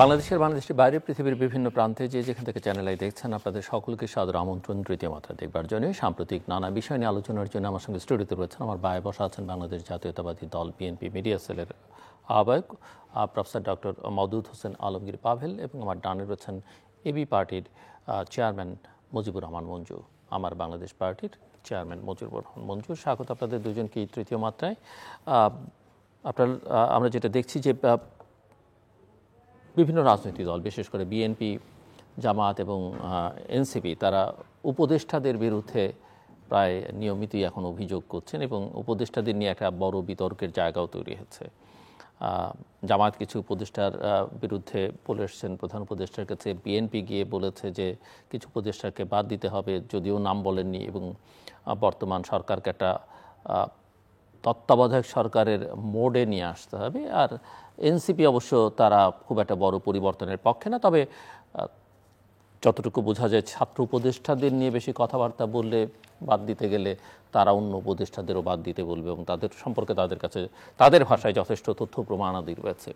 বাংলাদেশের বাইরে পৃথিবীর বিভিন্ন প্রান্তে যেখান থেকে চ্যানেল আই দেখছেন আপনাদের সকলকে সাদর আমন্ত্রণ তৃতীয় মাত্রা দেখবার জন্য। সাম্প্রতিক নানা বিষয় নিয়ে আলোচনার জন্য আমার সঙ্গে স্টুডিওতে রয়েছেন আমার বায়ে বসা আছেন বাংলাদেশ জাতীয়তাবাদী দল বিএনপি মিডিয়া সেলের আহ্বায়ক প্রফেসর ডক্টর মওদুদ হোসেন আলমগীর পাভেল এবং আমার ডানে রয়েছেন এবি পার্টির চেয়ারম্যান মুজিবুর রহমান মঞ্জু, আমার বাংলাদেশ পার্টির চেয়ারম্যান মুজিবুর রহমান মঞ্জু। স্বাগত আপনাদের দুজনকে তৃতীয় মাত্রায়। আমরা যেটা দেখছি যে বিভিন্ন রাজনৈতিক দল বিশেষ করে বিএনপি, জামাত এবং এনসিপি তারা উপদেষ্টাদের বিরুদ্ধে প্রায় নিয়মিতই এখন অভিযোগ করছেন এবং উপদেষ্টাদের নিয়ে একটা বড় বিতর্কের জায়গাও তৈরি হচ্ছে। জামাত কিছু উপদেষ্টার বিরুদ্ধে বলে এসছেন প্রধান উপদেষ্টার কাছে, বিএনপি গিয়ে বলেছে যে কিছু উপদেষ্টাকে বাদ দিতে হবে, যদিও নাম বলেননি, এবং বর্তমান সরকারকে একটা তত্ত্বাবধায়ক সরকারের মোডে নিয়ে আসতে হবে। আর এনসিপি অবশ্য তারা খুব একটা বড় পরিবর্তনের পক্ষে না, তবে যতটুকু বোঝা যায় ছাত্র উপদেষ্টাদের নিয়ে বেশি কথাবার্তা বললে বাদ দিতে গেলে তারা অন্য উপদেষ্টাদেরও বাদ দিতে বলবে এবং তাদের সম্পর্কে তাদের কাছে তাদের ভাষায় যথেষ্ট তথ্য প্রমাণাদি রয়েছে।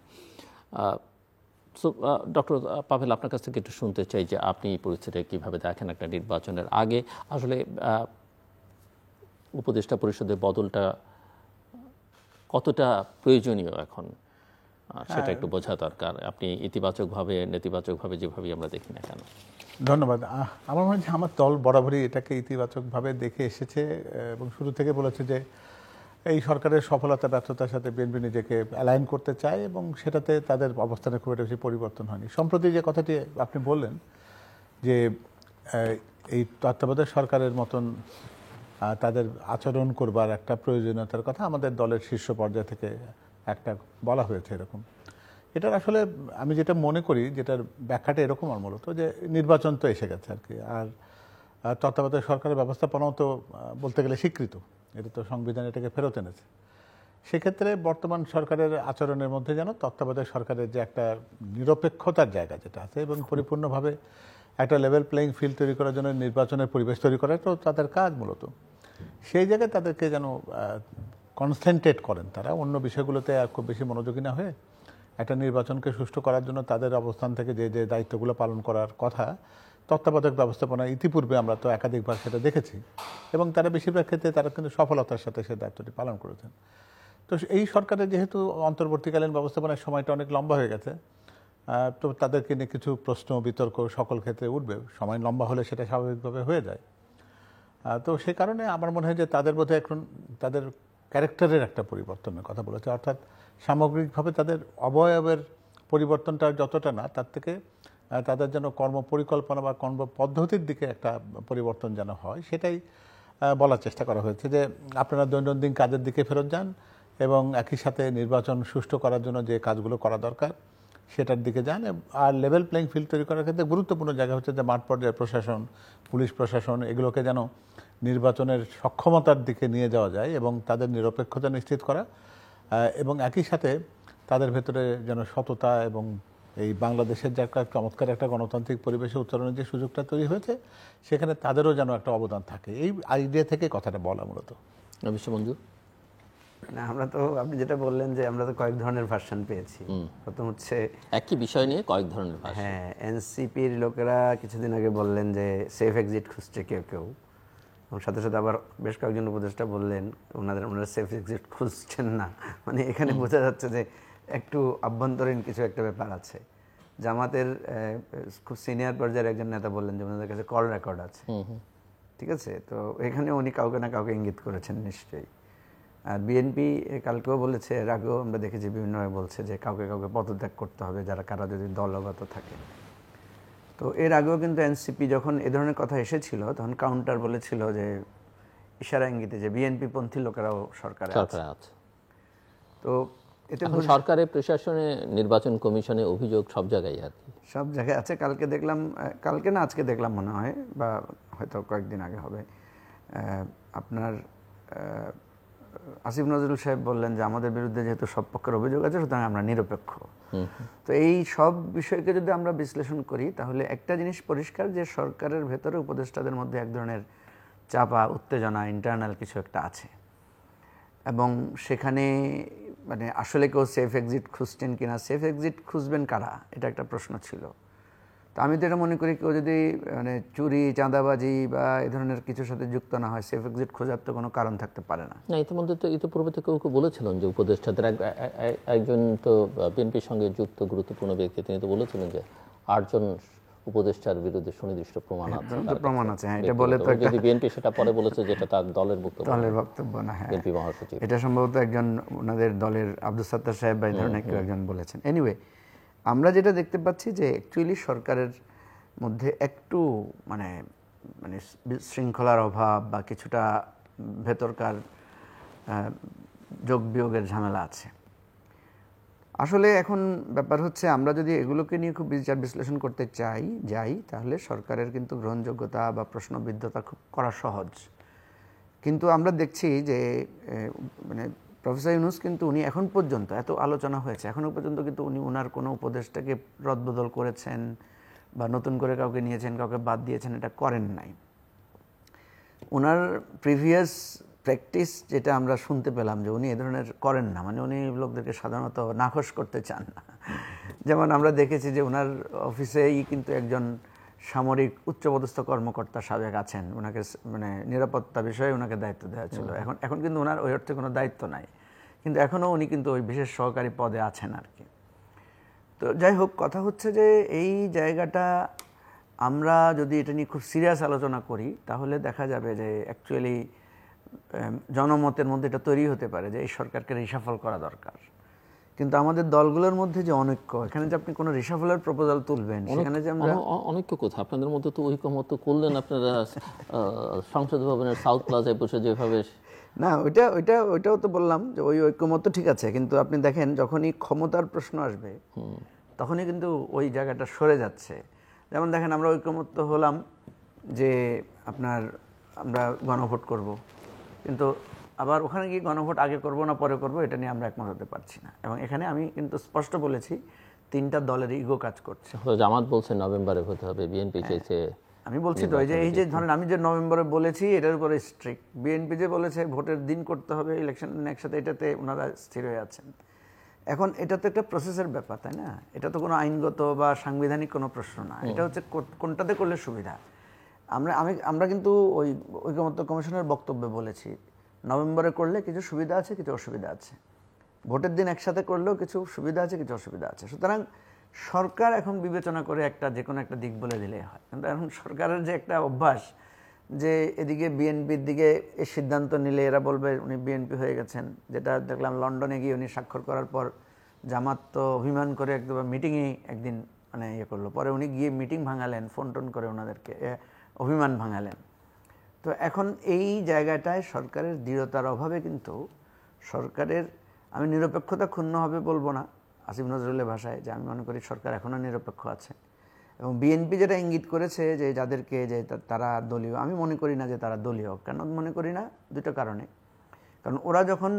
ডক্টর পাভেল, আপনার কাছ থেকে একটু শুনতে চাই যে আপনি এই পরিস্থিতি কীভাবে দেখেন। একটা নির্বাচনের আগে আসলে উপদেষ্টা পরিষদের বদলটা কতটা প্রয়োজনীয় এখন সেটা একটু বোঝা দরকার। আপনি ইতিবাচকভাবে নেতিবাচকভাবে যেভাবেই আমরা দেখি না কেন। ধন্যবাদ। আমার মনে হয় আমার দল বরাবরই এটাকে ইতিবাচকভাবে দেখে এসেছে এবং শুরু থেকে বলেছে যে এই সরকারের সফলতা ব্যর্থতার সাথে বিএনপি নিজেকে অ্যালাইন করতে চায় এবং সেটাতে তাদের অবস্থানে খুব একটা বেশি পরিবর্তন হয়নি। সম্প্রতি যে কথাটি আপনি বললেন যে এই তত্ত্বাবধায়ক সরকারের মতন তাদের আচরণ করবার একটা প্রয়োজনীয়তার কথা আমাদের দলের শীর্ষ পর্যায় থেকে একটা বলা হয়েছে এরকম। এটার আসলে আমি যেটা মনে করি, যেটার ব্যাখ্যাটা এরকম আর মূলত যে নির্বাচন তো এসে গেছে আর কি, আর তত্ত্বাবধায়ক সরকারের ব্যবস্থাপনাও তো বলতে গেলে স্বীকৃত, এটা তো সংবিধান এটাকে ফেরত এনেছে। সেক্ষেত্রে বর্তমান সরকারের আচরণের মধ্যে যেন তত্ত্বাবধায়ক সরকারের যে একটা নিরপেক্ষতার জায়গা যেটা আছে এবং পরিপূর্ণভাবে একটা লেভেল প্লেয়িং ফিল্ড তৈরি করার জন্য নির্বাচনের পরিবেশ তৈরি করা তো তাদের কাজ মূলত। সেই জায়গায় তাদেরকে যেন কনসেন্ট্রেট করেন, তারা অন্য বিষয়গুলোতে আর খুব বেশি মনোযোগী না হয়ে একটা নির্বাচনকে সুষ্ঠু করার জন্য তাদের অবস্থান থেকে যে যে দায়িত্বগুলো পালন করার কথা তত্ত্বাবধায়ক ব্যবস্থাপনা ইতিপূর্বে আমরা তো একাধিকবার সেটা দেখেছি এবং তারা বেশিরভাগ ক্ষেত্রে তারা কিন্তু সফলতার সাথে সেই দায়িত্বটি পালন করেছেন। তো এই সরকারের যেহেতু অন্তর্বর্তীকালীন ব্যবস্থাপনার সময়টা অনেক লম্বা হয়ে গেছে, তো তাদেরকে নিয়ে কিছু প্রশ্ন বিতর্ক সকল ক্ষেত্রে উঠবে, সময় লম্বা হলে সেটা স্বাভাবিকভাবে হয়ে যায়। তো সে কারণে আমার মনে হয় যে তাদের বোধহয় এখন তাদের ক্যারেক্টারের একটা পরিবর্তনের কথা বলেছে, অর্থাৎ সামগ্রিকভাবে তাদের অবয়বের পরিবর্তনটা যতটা না, তার থেকে তাদের যেন কর্ম পরিকল্পনা বা কর্ম পদ্ধতির দিকে একটা পরিবর্তন যেন হয়, সেটাই বলার চেষ্টা করা হয়েছে যে আপনারা দৈনন্দিন কাজের দিকে ফেরত যান এবং একই সাথে নির্বাচন সুষ্ঠু করার জন্য যে কাজগুলো করা দরকার সেটার দিকে যান। আর লেভেল প্লেইং ফিল্ড তৈরি করার ক্ষেত্রে গুরুত্বপূর্ণ জায়গা হচ্ছে যে মাঠ পর্যায়ের প্রশাসন, পুলিশ প্রশাসন, এগুলোকে যেন নির্বাচনের সক্ষমতার দিকে নিয়ে যাওয়া যায় এবং তাদের নিরপেক্ষতা নিশ্চিত করা এবং একই সাথে তাদের ভেতরে যেন সততা এবং এই বাংলাদেশের যে একটা চমৎকার একটা গণতান্ত্রিক পরিবেশে উত্তরণের যে সুযোগটা তৈরি হয়েছে সেখানে তাদেরও যেন একটা অবদান থাকে, এই আইডিয়া থেকে কথাটা বলা মূলত। মঞ্জু, না, আমরা তো আপনি যেটা বললেন যে আমরা তো কয়েক ধরনের ভার্সন পেয়েছি। প্রথম হচ্ছে একই বিষয় নিয়ে কয়েক ধরনের ভার্সন। হ্যাঁ, এনসিপির লোকেরা কিছুদিন আগে বললেন যে সেফ এক্সিট খুঁজছে কেউ কেউ, এবং সাথে সাথে আবার বেশ কয়েকজন উপদেষ্টা বললেন ওনারা সেফ এক্সিট খুঁজছেন না। মানে এখানে বোঝা যাচ্ছে যে একটু আভ্যন্তরীণ কিছু একটা ব্যাপার আছে। জামাতের খুব সিনিয়র পর্যায়ের একজন নেতা বললেন যে ওনাদের কাছে কল রেকর্ড আছে, ঠিক আছে, তো এখানে উনি কাউকে না কাউকে ইঙ্গিত করেছেন নিশ্চয়ই। আর বিএনপি কালকেও বলেছে, এর আগেও আমরা দেখেছি বিভিন্নভাবে বলছে যে কাউকে কাউকে পদত্যাগ করতে হবে যারা কারা যদি দলগত থাকে। তো এর আগেও কিন্তু এনসিপি যখন এ ধরনের কথা এসেছিল তখন কাউন্টার বলেছিল যে ইশারা ইঙ্গিতে যে বিএনপি পন্থী লোকেরাও সরকারে আছে। তো এতে সরকারের প্রশাসনে, নির্বাচন কমিশনে অভিযোগ সব জায়গায় আর কি, সব জায়গায় আছে। কালকে দেখলাম, কালকে না আজকে দেখলাম মনে হয়, বা হয়তো কয়েকদিন আগে হবে, আপনার আসিফ নজরুল সাহেব বললেন যে আমাদের বিরুদ্ধে যেহেতু সব পক্ষের অভিযোগ আছে সুতরাং আমরা নিরপেক্ষ। তো এই সব বিষয়কে যদি আমরা বিশ্লেষণ করি তাহলে একটা জিনিস পরিষ্কার যে সরকারের ভেতরে উপদেষ্টাদের মধ্যে এক ধরনের চাপা উত্তেজনা, ইন্টারনাল কিছু একটা আছে এবং সেখানে মানে আসলে কেউ সেফ এক্সিট খুঁজছেন কিনা, সেফ এক্সিট খুঁজবেন কারা, এটা একটা প্রশ্ন ছিল। তো আমি তো এটা মনে করি কেউ যদি মানে চুরি, চাঁদাবাজি বা এই ধরনের কিছুর সাথে যুক্ত না হয়, সেফ এক্সিট খোঁজার তো কোনো কারণ থাকতে পারে না। না, ইতিমধ্যে তো ইতিপূর্বে তো কেউ কেউ বলেছিলেন যে উপদেষ্টাদের একজন তো বিএনপির সঙ্গে যুক্ত গুরুত্বপূর্ণ ব্যক্তি, তিনি তো বলেছিলেন যে 8 জন উপদেষ্টার বিরুদ্ধে সুনির্দিষ্ট প্রমাণ আছে। প্রমাণ আছে, হ্যাঁ, এটা বলে তো যদি বিএনপি সেটা পরে বলেছে যেটা তার দলের বক্তব্য, দলের বক্তব্য না, হ্যাঁ, বিএনপি মহাসচিব, এটা সম্ভবত একজন ওনাদের দলের আব্দুল সাত্তার সাহেব বা এই ধরনের কেউ একজন বলেছেন। এনিওয়ে, আমরা যেটা দেখতে পাচ্ছি যে অ্যাকচুয়ালি সরকারের মধ্যে একটু মানে মানে শৃঙ্খলার অভাব বা কিছুটা ভেতরকার যোগ বিয়োগের ঝামেলা আছে। আসলে এখন ব্যাপার হচ্ছে, আমরা যদি এগুলোকে নিয়ে খুব বিচার বিশ্লেষণ করতে যাই তাহলে সরকারের কিন্তু গ্রহণযোগ্যতা বা প্রশ্নবিদ্ধতা খুব করা সহজ। কিন্তু আমরা দেখছি যে মানে প্রফেসর ইউনূস কিন্তু উনি এখন পর্যন্ত, এত আলোচনা হয়েছে, এখনও পর্যন্ত কিন্তু উনি ওনার কোনো উপদেষ্টাকে রদবদল করেছেন বা নতুন করে কাউকে নিয়েছেন, কাউকে বাদ দিয়েছেন, এটা করেন নাই। ওনার প্রিভিয়াস প্র্যাকটিস যেটা আমরা শুনতে পেলাম যে উনি এ ধরনের করেন না, মানে উনি লোকদেরকে সাধারণত নাখোশ করতে চান না। যেমন আমরা দেখেছি যে ওনার অফিসেই কিন্তু একজন সামরিক উচ্চপদস্থ কর্মকর্তা সাবেক আছেন, ওনাকে মানে নিরাপত্তা বিষয়ে ওনাকে দায়িত্ব দেওয়া ছিল। এখন কিন্তু ওনার ওই অর্থে কোনো দায়িত্ব নাই, কিন্তু এখনও উনি কিন্তু ওই বিশেষ সহকারী পদে আছেন আর কি। তো যাই হোক, কথা হচ্ছে যে এই জায়গাটা আমরা যদি এটা নিয়ে খুব সিরিয়াস আলোচনা করি তাহলে দেখা যাবে যে অ্যাকচুয়ালি জনমতের মধ্যে এটা তৈরি হতে পারে যে এই সরকারকে রিশাফল করা দরকার। কিন্তু আমাদের দলগুলোর মধ্যে যে অনৈক্য, এখানে যে আপনি কোনো রিশাফলের প্রপোজাল তুলবেন, সেখানে যে আমরা অনৈক্য কোথায়? আপনাদের মধ্যে তো ঐকমত্য করলেন আপনারা সংসদ ভবনের সাউথ প্লাজায় বসে যেভাবে। না, ওইটাও তো বললাম যে ওই ঐক্যমত্য ঠিক আছে, কিন্তু আপনি দেখেন যখনই ক্ষমতার প্রশ্ন আসবে তখনই কিন্তু ওই জায়গাটা সরে যাচ্ছে। যেমন দেখেন, আমরা ঐক্যমত্য হলাম যে আমরা গণভোট করব, কিন্তু আবার ওখানে গিয়ে গণভোট আগে করব না পরে করব এটা নিয়ে আমরা একমত হতে পারছি না। এবং এখানে আমি কিন্তু স্পষ্ট বলেছি 3টা দলের ইগো কাজ করছে। জামাত বলছে নভেম্বরে হতে হবে, বিএনপি চেয়েছে। আমি বলছি তো এই যে ধরেন আমি যে নভেম্বরে বলেছি এটার উপরে স্ট্রিক্ট, বিএনপি যে বলেছে ভোটের দিন করতে হবে, ইলেকশন একসাথে, এটাতে ওনারা স্থির হয়ে আছেন। এখন এটা তো একটা প্রসেসের ব্যাপার, তাই না? এটা তো কোনো আইনগত বা সাংবিধানিক কোনো প্রশ্ন না, এটা হচ্ছে কোনটাতে করলে সুবিধা। আমরা কিন্তু ওই ঐকমত্য কমিশনের বক্তব্যে বলেছি নভেম্বরে করলে কিছু সুবিধা আছে, কিছু অসুবিধা আছে, ভোটের দিন একসাথে করলেও কিছু সুবিধা আছে, কিছু অসুবিধা আছে। সুতরাং সরকার এখন বিবেচনা করে যে কোনো একটা দিক বলে দিলেই হয়। কিন্তু এখন সরকারের যে একটা অভ্যাস যে এদিকে বিএনপির দিকে এই সিদ্ধান্ত নিলে এরা বলবে উনি বিএনপি হয়ে গেছেন, যেটা দেখলাম লন্ডনে গিয়ে উনি স্বাক্ষর করার পর জামাত তো অভিমান করে একদম মিটিংয়ে একদিন মানে ইয়ে করলো, পরে উনি গিয়ে মিটিং ভাঙালেন, ফোন টোন করে ওনাদেরকে অভিমান ভাঙালেন। তো এখন এই জায়গাটায় সরকারের দৃঢ়তার অভাবে কিন্তু সরকারের, আমি নিরপেক্ষতা ক্ষুণ্ণ হবে বলবো না আসিফ নজরুলের ভাষায়, যে আমি মনে করি সরকার এখনও নিরপেক্ষ আছে। এবং বিএনপি যেটা ইঙ্গিত করেছে যে যাদেরকে যে তারা দলীয়, আমি মনে করি না যে তারা দলীয়। কেন মনে করি না? দুটো কারণে। কারণ ওরা যখন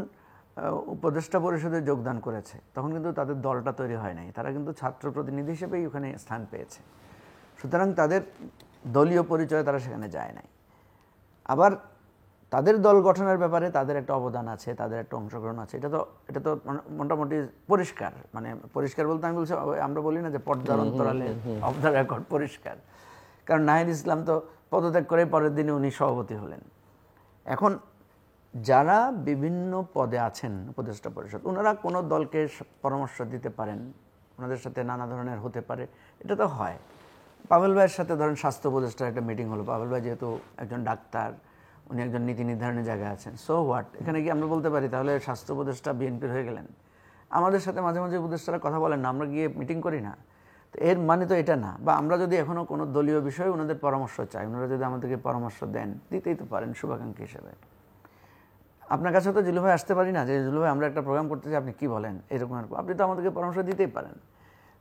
উপদেষ্টা পরিষদে যোগদান করেছে তখন কিন্তু তাদের দলটা তৈরি হয় নাই, তারা কিন্তু ছাত্র প্রতিনিধি হিসেবেই ওখানে স্থান পেয়েছে। সুতরাং তাদের দলীয় পরিচয় তারা সেখানে যায় নাই। আবার তাদের দল গঠনের ব্যাপারে তাদের একটা অবদান আছে, তাদের একটা অংশগ্রহণ আছে, এটা তো মোটামুটি পরিষ্কার। মানে পরিষ্কার বলতে আমি বলছি, আমরা বলি না যে পর্দার অন্তরালে অফ দ্য রেকর্ড পরিষ্কার। কারণ নাহিদ ইসলাম তো পদত্যাগ করে পরের দিনে উনি সভাপতি হলেন। এখন যারা বিভিন্ন পদে আছেন উপদেষ্টা পরিষদ, ওনারা কোনো দলকে পরামর্শ দিতে পারেন, ওনাদের সাথে নানা ধরনের হতে পারে, এটা তো হয়। পাভেল ভাইয়ের সাথে ধরেন স্বাস্থ্য উপদেষ্টার একটা মিটিং হলো, পাভেল ভাই যেহেতু একজন ডাক্তার, উনি একজন নীতি নির্ধারণের জায়গায় আছেন, সো হোয়াট, এখানে কি আমরা বলতে পারি তাহলে স্বাস্থ্য উপদেষ্টা বিএনপির হয়ে গেলেন? আমাদের সাথে মাঝে মাঝে উপদেষ্টারা কথা বলেন না, আমরা গিয়ে মিটিং করি না, তো এর মানে তো এটা না। বা আমরা যদি এখনও কোনো দলীয় বিষয়ে ওনাদের পরামর্শ চাই, ওনারা যদি আমাদেরকে পরামর্শ দেন, দিতেই তো পারেন শুভাকাঙ্ক্ষী হিসেবে। আপনার কাছে তো জিলু ভাই আসতে পারি না যে জিলু ভাই আমরা একটা প্রোগ্রাম করতে চাই, আপনি কি বলেন, এরকম আপনি তো আমাদেরকে পরামর্শ দিতেই পারেন।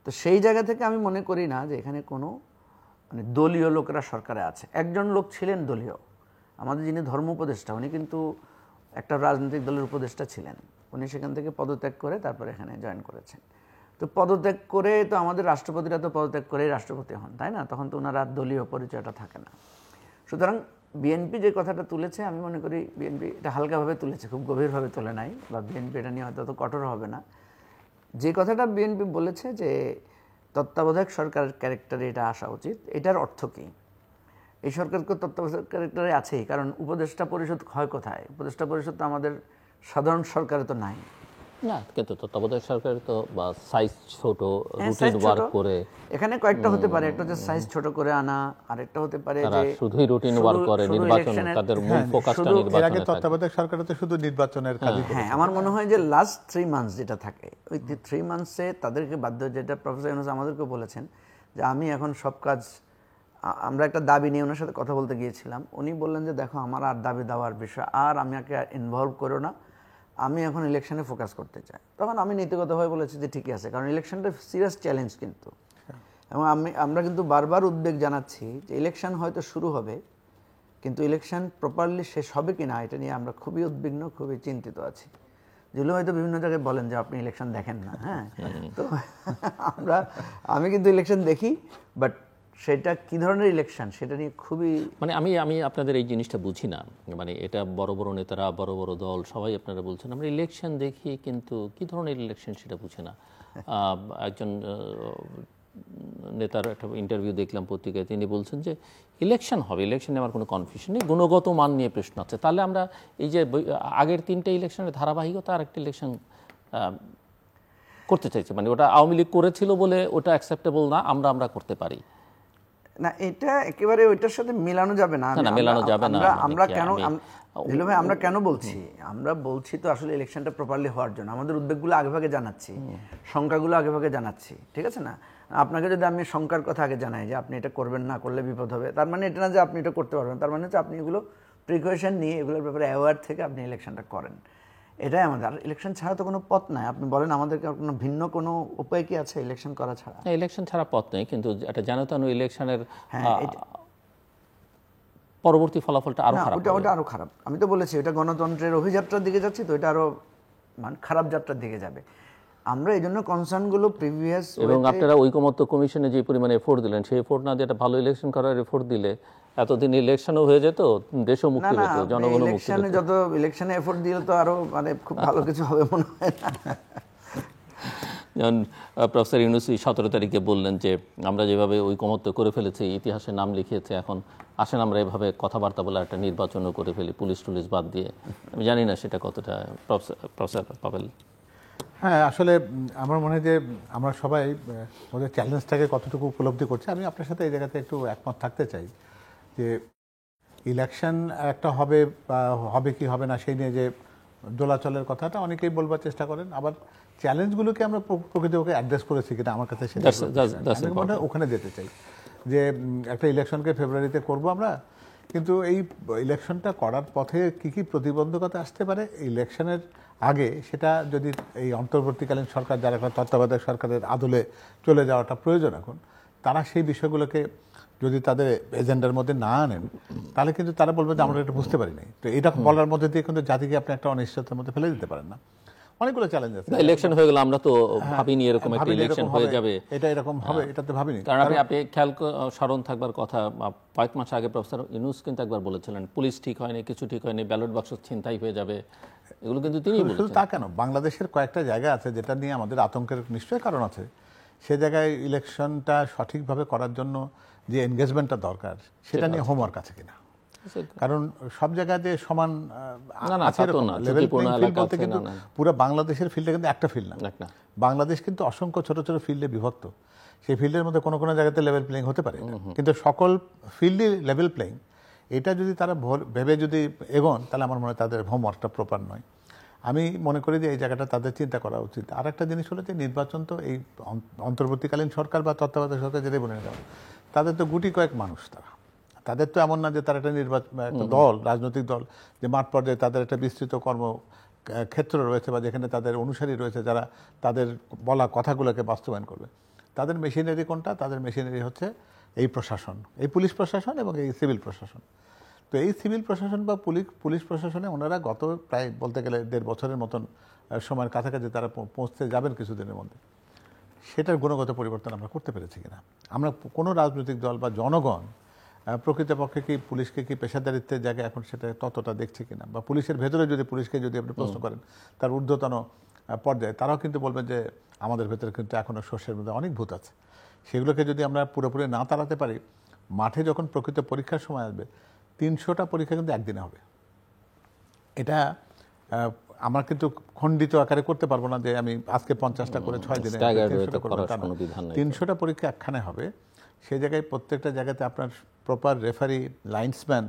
তো সেই জায়গা থেকে আমি মনে করি না যে এখানে কোনো মানে দলীয় লোকেরা সরকারে আছে। একজন লোক ছিলেন দলীয়, আমাদের যিনি ধর্ম উপদেষ্টা, উনি কিন্তু একটা রাজনৈতিক দলের উপদেষ্টা ছিলেন, উনি সেখান থেকে পদত্যাগ করে তারপরে এখানে জয়েন করেছেন। তো পদত্যাগ করে তো আমাদের রাষ্ট্রপতিরা তো পদত্যাগ করেই রাষ্ট্রপতি হন, তাই না? তখন তো ওনার আর দলীয় পরিচয়টা থাকে না। সুতরাং বিএনপি যে কথাটা তুলেছে আমি মনে করি বিএনপি এটা হালকাভাবে তুলেছে, খুব গভীরভাবে তোলে নাই, বা বিএনপি এটা নিয়ে হয়তো অত কঠোর হবে না। যে কথাটা বিএনপি বলেছে যে তত্ত্বাবধায়ক সরকারের ক্যারেক্টারে এটা আসা উচিত, এটার অর্থ কী? এই সরকারকে তত্ত্বাবধায়ক ক্যারেক্টারে আছেই, কারণ উপদেষ্টা পরিষদ হয় কোথায়? উপদেষ্টা পরিষদ তো আমাদের সাধারণ সরকারে তো নাই না, কিন্তু তত্ত্বাবধায়ক সরকার তো বা সাইজ ছোট, হ্যাঁ, রুটিন size ওয়ার্ক ছোট। করে, এখানে কয়েকটা হতে পারে, একটা হচ্ছে সাইজ ছোট করে আনা, আরেকটা হতে পারে তারা যে শুধুই রুটিন শুধু- ওয়ার্ক করে, শুধু নির্বাচন electionের- তাদের মূল হ্যাঁ, ফোকাসটা শুধু এর আগে নির্বাচনে থাকে। তত্ত্বাবধায়ক সরকারে তো শুধু নির্বাচনের কাজই করেছে। হ্যাঁ, আমার মনে হয় যে লাস্ট 3 মান্থস যেটা থাকে, ওই 3 মান্থসে তাদেরকে বাধ্য, যেটা প্রফেসর ইউনূস আমাদেরকে বলেছেন যে আমি এখন সব কাজ, আমরা একটা দাবি নিয়ে ওনার সাথে কথা বলতে গিয়েছিলাম, উনি বললেন যে দেখো আমার আর দাবি দেওয়ার বিষয় আর আমাকে ইনভলভ করো না, আমি এখন ইলেকশনে ফোকাস করতে চাই। তখন আমি নীতিগতভাবে বলেছি যে ঠিকই আছে, কারণ ইলেকশনটা সিরিয়াস চ্যালেঞ্জ কিন্তু, এবং আমরা কিন্তু বারবার উদ্বেগ জানাচ্ছি যে ইলেকশন হয়তো শুরু হবে, কিন্তু ইলেকশন প্রপারলি শেষ হবে কি না এটা নিয়ে আমরা খুবই উদ্বিগ্ন, খুবই চিন্তিত আছি। যেগুলো হয়তো বিভিন্ন জায়গায় বলেন যে আপনি ইলেকশন দেখেন না, হ্যাঁ, তো আমি কিন্তু ইলেকশন দেখি, বাট সেটা কি ধরনের ইলেকশন সেটা নিয়ে খুবই, মানে আমি আপনাদের এই জিনিসটা বুঝি না, মানে এটা বড় বড় নেতারা, বড় বড় দল সবাই আপনারা বলছেন আমরা ইলেকশন দেখি, কিন্তু কি ধরনের ইলেকশন সেটা বুঝি না। একজন নেতার একটা ইন্টারভিউ দেখলাম পত্রিকায়, তিনি বলছেন যে ইলেকশন হবে, ইলেকশনে আমার কোনো কনফিউশন নেই, গুণগত মান নিয়ে প্রশ্ন আছে। তাহলে আমরা এই যে আগের 3টে ইলেকশনের ধারাবাহিকতা আর একটা ইলেকশন করতে চাইছি, মানে ওটা আওয়ামী লীগ করেছিল বলে ওটা অ্যাকসেপ্টেবল না, আমরা করতে পারি না, এটা একেবারে ওইটার সাথে মেলানো যাবে না। না, মেলানো যাবে না। আমরা মানে কেন, আমি- দিলু ভাই, আমরা কেন বলছি? আমরা বলছি তো আসলে ইলেকশনটা প্রপারলি হওয়ার জন্য আমাদের উদ্বেগগুলো আগেভাগে জানাচ্ছি, সংখ্যাগুলো আগেভাগে জানাচ্ছি, ঠিক আছে না? আপনাকে যদি আমি সংখ্যার কথা আগে জানাই যে আপনি এটা করবেন, না করলে বিপদ হবে, তার মানে এটা না যে আপনি এটা করতে পারবেন, তার মানে হচ্ছে আপনি এগুলো প্রিকশন নিয়ে এগুলোর ব্যাপারে অ্যাওয়ার থেকে আপনি ইলেকশনটা করেন। এটাই আমাদের। আর ইলেকশন ছাড়া তো কোনো পথ নাই। আপনি বলেন আমাদেরকে কোনো ভিন্ন কোনো উপায় কি আছে ইলেকশন করা ছাড়া? ইলেকশন ছাড়া পথ নেই, কিন্তু একটা জানাতানো ইলেকশনের হ্যাঁ, পরবর্তী ফলাফলটা আরো না, খারাপ ওটা হবে। ওটা আরো খারাপ। আমি তো বলেছি এটা গণতন্ত্রের অভিযাত্রার দিকে যাচ্ছি, তো এটা আরো মানে খারাপ যাত্রার দিকে যাবে। আমরা এই জন্য কনসার্নগুলো প্রিভিয়াস, এবং আপনারা ঐকমত্য কমিশনে যে পরিমাণে এফোর্ট দিলেন, সেই এফোর্ট না দিয়ে একটা ভালো ইলেকশন করার এফোর্ট দিলে এতদিন ইলেকশনও হয়ে যেত, দেশও না মুক্তি না, পেত, জনগণও মুক্তি ইলেকশনে পেত। যত ইলেকশনে এফোর্ট দিলে তো আরো মানে খুব ভালো কিছু হবে মনে হয় না। যেমন প্রফেসর ইউনূস 17 তারিখে বললেন যে আমরা যেভাবে ঐকমত্য করে ফেলেছি, ইতিহাসে নাম লিখিয়েছে, এখন আসেন আমরা এভাবে কথাবার্তা বলে একটা নির্বাচনও করে ফেলি পুলিশ টুলিশ বাদ দিয়ে। আমি জানি না সেটা কতটা, প্রফেসর পাবেল। হ্যাঁ, আসলে আমার মনে হয় যে আমরা সবাই ওদের চ্যালেঞ্জটাকে কতটুকু উপলব্ধি করছি। আমি আপনার সাথে এই জায়গাতে একটু একমত থাকতে চাই যে ইলেকশন একটা হবে বা হবে কি হবে না সেই নিয়ে যে দোলাচলের কথাটা অনেকেই বলবার চেষ্টা করেন, আবার চ্যালেঞ্জগুলোকে আমরা প্রকৃতপক্ষে অ্যাড্রেস করেছি কিনা আমার কাছে সেটা আমি মনে হয় ওখানে যেতে চাই। যে একটা ইলেকশনকে ফেব্রুয়ারিতে করব আমরা, কিন্তু এই ইলেকশনটা করার পথে কি কি প্রতিবন্ধকতা আসতে পারে ইলেকশনের আগে, সেটা যদি এই অন্তর্বর্তীকালীন সরকার, যারা এখন তত্ত্বাবধায়ক সরকারের আদলে চলে যাওয়াটা প্রয়োজন এখন, তারা সেই বিষয়গুলোকে যদি তাদের এজেন্ডার মধ্যে না আনেন, তাহলে কিন্তু তারা বলবে যে আমরা এটা বুঝতে পারি নাই। তো এটা বলার মধ্যে দিয়ে কিন্তু জাতিকে আপনি একটা অনিশ্চয়তার মধ্যে ফেলে দিতে পারেন না। অনেকগুলো চ্যালেঞ্জ আছে। ইলেকশন হয়ে গেল, আমরা তো ভাবিনি এরকম একটা ভাবিনি ইলেকশন এরকম হয়ে হবে, যাবে, এটা এরকম হবে, এটা তো ভাবিনি। কারণ আপনি খেয়াল স্মরণ থাকবার কথা, কয়েক মাস আগে প্রফেসর ইউনূস কিন্তু একবার বলেছিলেন পুলিশ ঠিক হয়নি, কিছু ঠিক হয়নি, ব্যালট বাক্স ছিনতাই হয়ে যাবে, এগুলো কিন্তু তিনি শুধু বলেছেন। তা কেন, বাংলাদেশের কয়েকটা জায়গা আছে যেটা নিয়ে আমাদের আতঙ্কের নিশ্চয়ই কারণ আছে। সে জায়গায় ইলেকশনটা সঠিকভাবে করার জন্য যে এনগেজমেন্টটা দরকার, সেটা নিয়ে হোমওয়ার্ক আছে কিনা। কারণ সব জায়গায় যে সমান আছে এরকম না। লেভেল প্লেইং ফিল্ড বলতে কিন্তু পুরো বাংলাদেশের ফিল্ডে কিন্তু একটা ফিল্ড না। বাংলাদেশ কিন্তু অসংখ্য ছোট ছোট ফিল্ডে বিভক্ত। সেই ফিল্ডের মধ্যে কোনো কোনো জায়গাতে লেভেল প্লেইং হতে পারে, কিন্তু সকল ফিল্ডই লেভেল প্লেইং। এটা যদি তারা ভেবে যদি এগোন, তাহলে আমার মনে হয় তাদের হোমওয়ার্কটা প্রপার নয়। আমি মনে করি যে এই জায়গাটা তাদের চিন্তা করা উচিত। আর একটা জিনিস হলো যে নির্বাচন তো এই অন্তর্বর্তীকালীন সরকার বা তত্ত্বাবধায়ক সরকার যেটাই বলে না, তাদের তো গুটি কয়েক মানুষ, তাদের তো এমন না যে তারা একটা একটা দল, রাজনৈতিক দল, যে মাঠ পর্যায়ে তাদের একটা বিস্তৃত কর্মক্ষেত্র রয়েছে বা যেখানে তাদের অনুসারী রয়েছে যারা তাদের বলা কথাগুলোকে বাস্তবায়ন করবে। তাদের মেশিনারি কোনটা? তাদের মেশিনারি হচ্ছে এই প্রশাসন, এই পুলিশ প্রশাসন এবং এই সিভিল প্রশাসন। তো এই সিভিল প্রশাসন বা পুলিশ প্রশাসনে ওনারা গত প্রায় বলতে গেলে 1.5 বছরের মতন সময়ের কাছাকাছি তারা পৌঁছতে যাবেন কিছুদিনের মধ্যে। সেটার গুণগত পরিবর্তন আমরা করতে পেরেছি কিনা, আমরা কোনো রাজনৈতিক দল বা জনগণ প্রকৃতপক্ষে কি পুলিশকে কি পেশাদারিত্বের জায়গায় এখন সেটা ততটা দেখছে কিনা, বা পুলিশের ভেতরে যদি পুলিশকে যদি আপনি প্রশ্ন করেন তার ঊর্ধ্বতন পর্যায়ে, তারাও কিন্তু বলবেন যে আমাদের ভেতরে কিন্তু এখনও শস্যের মধ্যে অনেক ভূত আছে। সেগুলোকে যদি আমরা পুরোপুরি না তাড়াতে পারি, মাঠে যখন প্রকৃত পরীক্ষার সময় আসবে 300টা পরীক্ষা কিন্তু একদিনে হবে। এটা আমরা কিন্তু খণ্ডিত আকারে করতে পারবো না যে আমি আজকে 50টা করে 6 দিনে 300টা পরীক্ষা একখানে হবে। সেই জায়গায় প্রত্যেকটা জায়গাতে আপনার প্রপার রেফারি, লাইন্সম্যান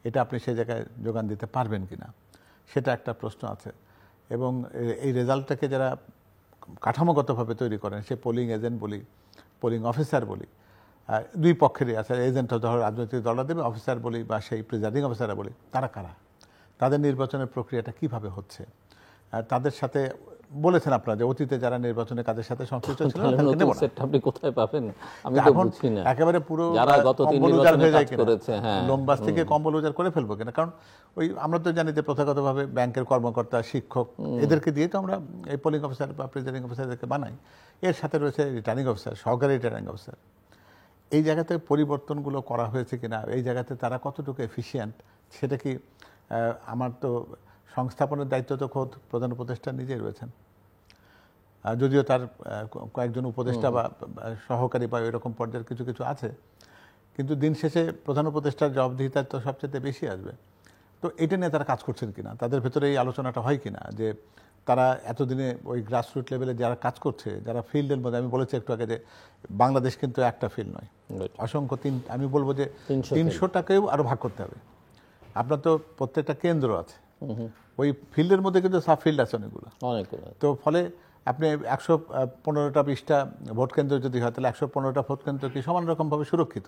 এটা আপনি সেই জায়গায় যোগান দিতে পারবেন কিনা, সেটা একটা প্রশ্ন আছে। এবং এই রেজাল্টটাকে যারা কাঠামোগতভাবে তৈরি করেন, সে পোলিং এজেন্ট বলি, পোলিং অফিসার বলি, দুই পক্ষেরই আছে। এজেন্ট ধরো রাজনৈতিক দলরা দেবে, অফিসার বলি বা সেই প্রিজাইডিং অফিসাররা বলি, তারা কারা, তাদের নির্বাচনের প্রক্রিয়াটা কিভাবে হচ্ছে, তাদের সাথে বলেছেন আপনারা যে অতীতে যারা নির্বাচনের কাজের সাথে সংশ্লিষ্ট ছিল আপনি কোথায় পাবেন, আমি তো বুঝি না। একেবারে পুরো যারা গত 3 নির্বাচনে কাজ করেছে, হ্যাঁ, লোমবাস থেকে কম্বল উজাড় করে ফেলবো কিনা। কারণ ওই আমরা তো জানি যে প্রথাগতভাবে ব্যাংকের কর্মকর্তা, শিক্ষক, এদেরকে দিয়ে তো আমরা এই পোলিং অফিসার বা প্রিজাইডিং অফিসারদেরকে বানাই। এর সাথে রয়েছে রিটার্নিং অফিসার, সহকারী রিটার্নিং অফিসার। এই জায়গাতে পরিবর্তনগুলো করা হয়েছে কিনা, এই জায়গাতে তারা কতটুকু এফিশিয়েন্ট, সেটা কি আমার তো সংস্থাপনের দায়িত্ব তো খোদ প্রধান উপদেষ্টা নিজেই রয়েছেন, যদিও তার কয়েকজন উপদেষ্টা বা সহকারী বা এরকম পর্যায়ের কিছু কিছু আছে, কিন্তু দিন শেষে প্রধান উপদেষ্টার জবাবদিহিতা তো সবচেয়ে বেশি আসবে। তো এটা নিয়ে তারা কাজ করছেন কিনা, তাদের ভেতরে এই আলোচনাটা হয় কিনা, যে তারা এতদিনে ওই গ্রাসরুট লেভেলে যারা কাজ করছে, যারা ফিল্ডের মধ্যে, আমি বলেছি একটু আগে যে বাংলাদেশ কিন্তু একটা ফিল্ড নয়, অসংখ্য আমি বলবো যে 300টাকেও আরো ভাগ করতে হবে। আপনার তো প্রত্যেকটা কেন্দ্র আছে, ওই ফিল্ডের মধ্যে কিন্তু সাব ফিল্ড আছে অনেকগুলো। তো ফলে আপনি 115টা 20টা ভোট কেন্দ্র যদি হয়, তাহলে 115টা ভোট কেন্দ্র কি সমান রকমভাবে সুরক্ষিত?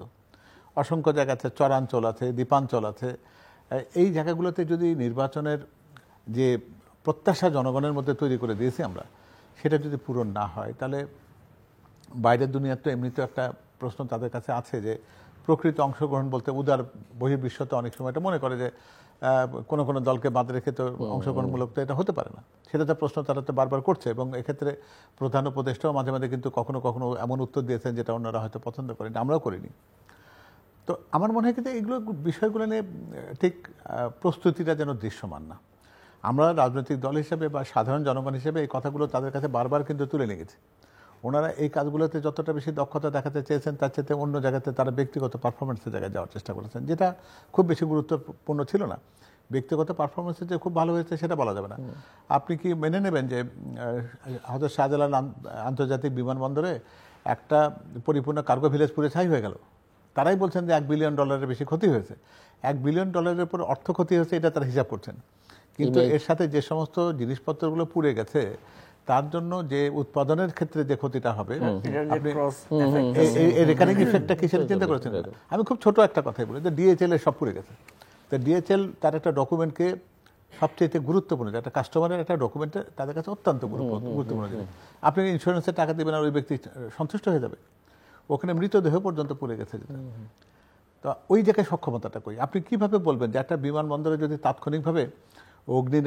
অসংখ্য জায়গা আছে, চরাঞ্চল আছে, দ্বীপাঞ্চল আছে। এই জায়গাগুলোতে যদি নির্বাচনের যে প্রত্যাশা জনগণের মধ্যে তৈরি করে দিয়েছি আমরা, সেটা যদি পূরণ না হয়, তাহলে বাইরের দুনিয়ার তো এমনিতেও একটা প্রশ্ন তাদের কাছে আছে যে প্রকৃত অংশগ্রহণ বলতে উদার বহির্বিশ্ব তো অনেক সময় এটা মনে করে যে কোনো কোনো দলকে বাদ রেখে তো অংশগ্রহণমূলক তো এটা হতে পারে না। সেটা তো প্রশ্ন তারা তো বারবার করছে, এবং এক্ষেত্রে প্রধান উপদেষ্টাও মাঝে মাঝে কিন্তু কখনো কখনো এমন উত্তর দিয়েছেন যেটা অন্যরা হয়তো পছন্দ করেনি, আমরাও করিনি। তো আমার মনে হয় কিন্তু এগুলো বিষয়গুলো নিয়ে ঠিক প্রস্তুতিটা যেন দৃশ্যমান না। আমরা রাজনৈতিক দল হিসেবে বা সাধারণ জনগণ হিসেবে এই কথাগুলো তাদের কাছে বারবার কিন্তু তুলে নিয়ে গেছি। ওনারা এই কাজগুলোতে যতটা বেশি দক্ষতা দেখাতে চেয়েছেন, তার চেয়ে অন্য জায়গাতে তারা ব্যক্তিগত পারফরমেন্সের জায়গায় যাওয়ার চেষ্টা করেছেন, যেটা খুব বেশি গুরুত্বপূর্ণ ছিল না। ব্যক্তিগত পারফরমেন্সে যে খুব ভালো হয়েছে সেটা বলা যাবে না। আপনি কি মেনে নেবেন যে হযরত শাহজালাল আন্তর্জাতিক বিমানবন্দরে একটা পরিপূর্ণ কার্গো ভিলেজ পুরে ছাই হয়ে গেল? তারাই বলছেন যে $1 বিলিয়ন বেশি ক্ষতি হয়েছে। $1 বিলিয়ন উপর অর্থ ক্ষতি হয়েছে, এটা তারা হিসাব করছেন। কিন্তু এর সাথে যে সমস্ত জিনিসপত্রগুলো পুড়ে গেছে, তার জন্য যে উৎপাদনের ক্ষেত্রে যে ক্ষতিটা হবে, এর রেকারিং ইফেক্টটা কি সেটা চিন্তা করেছেন? আমি খুব ছোট একটা কথাই বলি যে ডিএচএল এর সব পুড়ে গেছে। তো ডিএচএল তার একটা ডকুমেন্টকে সবচেয়ে গুরুত্বপূর্ণ, একটা কাস্টমারের একটা ডকুমেন্টে তাদের কাছে অত্যন্ত গুরুত্বপূর্ণ জিনিস। আপনি ইন্স্যুরেন্সের টাকা দেবেন আর ওই ব্যক্তি সন্তুষ্ট হয়ে যাবে? ওখানে মৃতদেহ পর্যন্ত পুড়ে গেছে। তো ওই জায়গায় সক্ষমতাটা কই? আপনি কিভাবে বলবেন যে একটা বিমানবন্দরে যদি তাৎক্ষণিকভাবে অগ্নি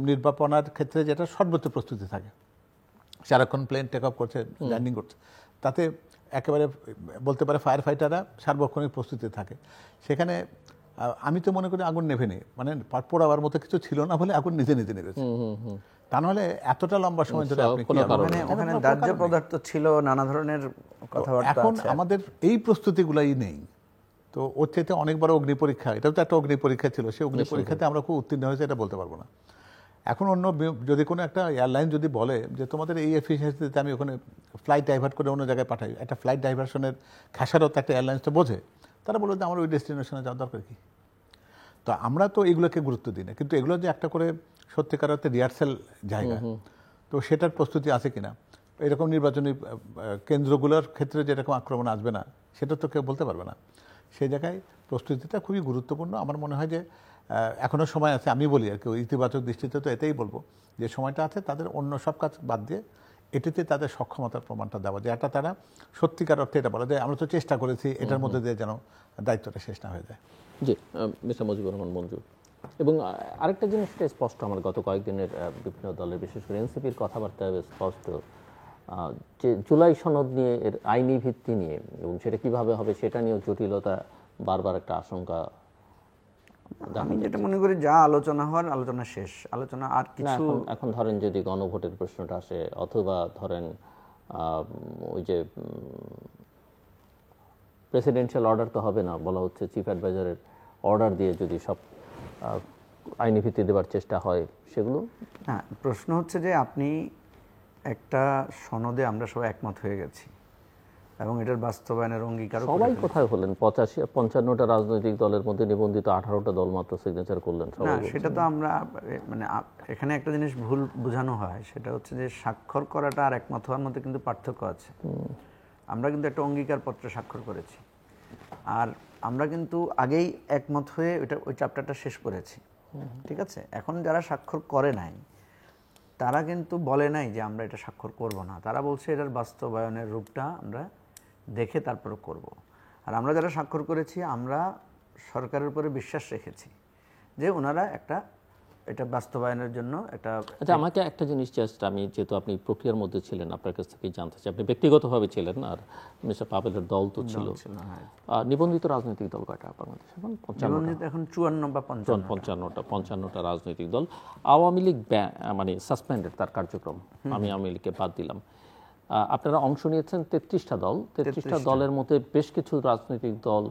নির্বাপনার ক্ষেত্রে যেটা সর্বোচ্চ প্রস্তুতি থাকে, সারাক্ষণ প্লেন টেক অফ করছে, ল্যান্ডিং করছে, তাতে একেবারে বলতে পারে ফায়ার ফাইটাররা সার্বক্ষণিক প্রস্তুতি থাকে, সেখানে আমি তো মনে করি আগুন নেভে নেই, মানে পোড়াবার মতো কিছু ছিল না বলে আগুন নিজে নিজে নেভেছে। তা নাহলে এতটা লম্বা সময় ধরে আপনি ওখানে দাহ্য পদার্থ ছিল, নানা ধরনের কথাবার্তা। এখন আমাদের এই প্রস্তুতিগুলাই নেই। তো ওর চাইতে অনেক বড় অগ্নি পরীক্ষা, এটাও তো একটা অগ্নি পরীক্ষা ছিল, সেই অগ্নি পরীক্ষাতে আমরা খুব উত্তীর্ণ হয়েছে এটা বলতে পারবো না। এখন অন্য যদি কোনো একটা এয়ারলাইন যদি বলে যে তোমাদের এই এফিসিয়েন্সিতে আমি ওখানে ফ্লাইট ডাইভার্ট করে অন্য জায়গায় পাঠাই, একটা ফ্লাইট ডাইভার্সনের খেসারত একটা এয়ারলাইন্স তো বোঝে, তারা বলবে যে আমার ওই ডেস্টিনেশনে যাওয়ার দরকার কি। তো আমরা তো এগুলোকে গুরুত্ব দিই না, কিন্তু এগুলো যে একটা করে সত্যিকার অর্থে রিহার্সাল জায়গা, তো সেটার প্রস্তুতি আছে কিনা, এরকম নির্বাচনী কেন্দ্রগুলোর ক্ষেত্রে যেরকম আক্রমণ আসবে না সেটা তো কেউ বলতে পারবে না। সেই জায়গায় প্রস্তুতিটা খুবই গুরুত্বপূর্ণ। আমার মনে হয় যে এখনও সময় আছে, আমি বলি আর কি ইতিবাচক দৃষ্টিতে তো এটাই বলবো যে সময়টা আছে তাদের অন্য সব কাজ বাদ দিয়ে এটিতে তাদের সক্ষমতার প্রমাণটা দেওয়া, যে এটা তারা সত্যিকার অর্থে এটা বলে যে আমরা তো চেষ্টা করেছি, এটার মধ্যে দিয়ে যেন দায়িত্বটা শেষ না হয়ে যায়। জি, মিস্টার মুজিবুর রহমান মঞ্জু। এবং আরেকটা জিনিসটা স্পষ্ট আমার গত কয়েকদিনের বিভিন্ন দলের, বিশেষ করে এনসিপির কথাবার্তা স্পষ্ট যে জুলাই সনদ নিয়ে, এর আইনি ভিত্তি নিয়ে এবং সেটা কিভাবে হবে সেটা নিয়েও জটিলতা বারবার একটা আশঙ্কা। আমি যেটা মনে করি যা আলোচনা হওয়ার আলোচনা শেষ, আলোচনা আর না, কিছু এখন ধরেন যদি গণভোটের প্রশ্নটা আসে, অথবা ধরেন ওই যে প্রেসিডেন্সিয়াল অর্ডার তো হবে না, বলা হচ্ছে চিফ অ্যাডভাইজারের অর্ডার দিয়ে যদি সব আইনি ভিত্তি দেওয়ার চেষ্টা হয়, সেগুলো না। প্রশ্ন হচ্ছে যে আপনি একটা সনদে আমরা সবাই একমত হয়ে গেছি এবং এটার বাস্তবায়নের অঙ্গীকার সবাই কোথায় হলেন? 55টা রাজনৈতিক দলের মধ্যে নিবন্ধিত 18টা দল মাত্র সিগনেচার করলেন না, সবাই। সেটা তো আমরা মানে এখানে একটা জিনিস ভুল বোঝানো হয়, সেটা হচ্ছে যে স্বাক্ষর করাটা আর একমত হওয়ার মধ্যে কিন্তু পার্থক্য আছে। আমরা কিন্তু একটা অঙ্গীকার পত্রে স্বাক্ষর করেছি, আর আমরা কিন্তু আগেই একমত হয়ে ওই চ্যাপ্টারটা শেষ করেছি, ঠিক আছে? এখন যারা স্বাক্ষর করে নাই তারা কিন্তু বলে নাই যে আমরা এটা স্বাক্ষর করব না, তারা বলছে এটার বাস্তবায়নের রূপটা আমরা দেখে তারপরে করব। আর আমরা যারা স্বাক্ষর করেছি আমরা সরকারের উপরে বিশ্বাস রেখেছি যে ওনারা এটা বাস্তবায়নের জন্য একটা। আচ্ছা, আমাকে একটা জিনিস জাস্ট, আমি যেহেতু আপনি প্রক্রিয়ার মধ্যে ছিলেন, আপনার কাছ থেকে জানতে চাই, আপনি ব্যক্তিগতভাবে ছিলেন আর মিস্টার পাভেলের দল তো ছিল। নিবন্ধিত রাজনৈতিক দল কয়টা বাংলাদেশে এখন? 55টা। এখন 54 বা 55টা রাজনৈতিক দল। আওয়ামী লীগ মানে সাসপেন্ডেড, তার কার্যক্রম। আমি আওয়ামী লীগকে বাদ দিলাম। আপনারা অংশ নিয়েছেন 33টা দল। 33টা দলের মধ্যে বেশ কিছু রাজনৈতিক দল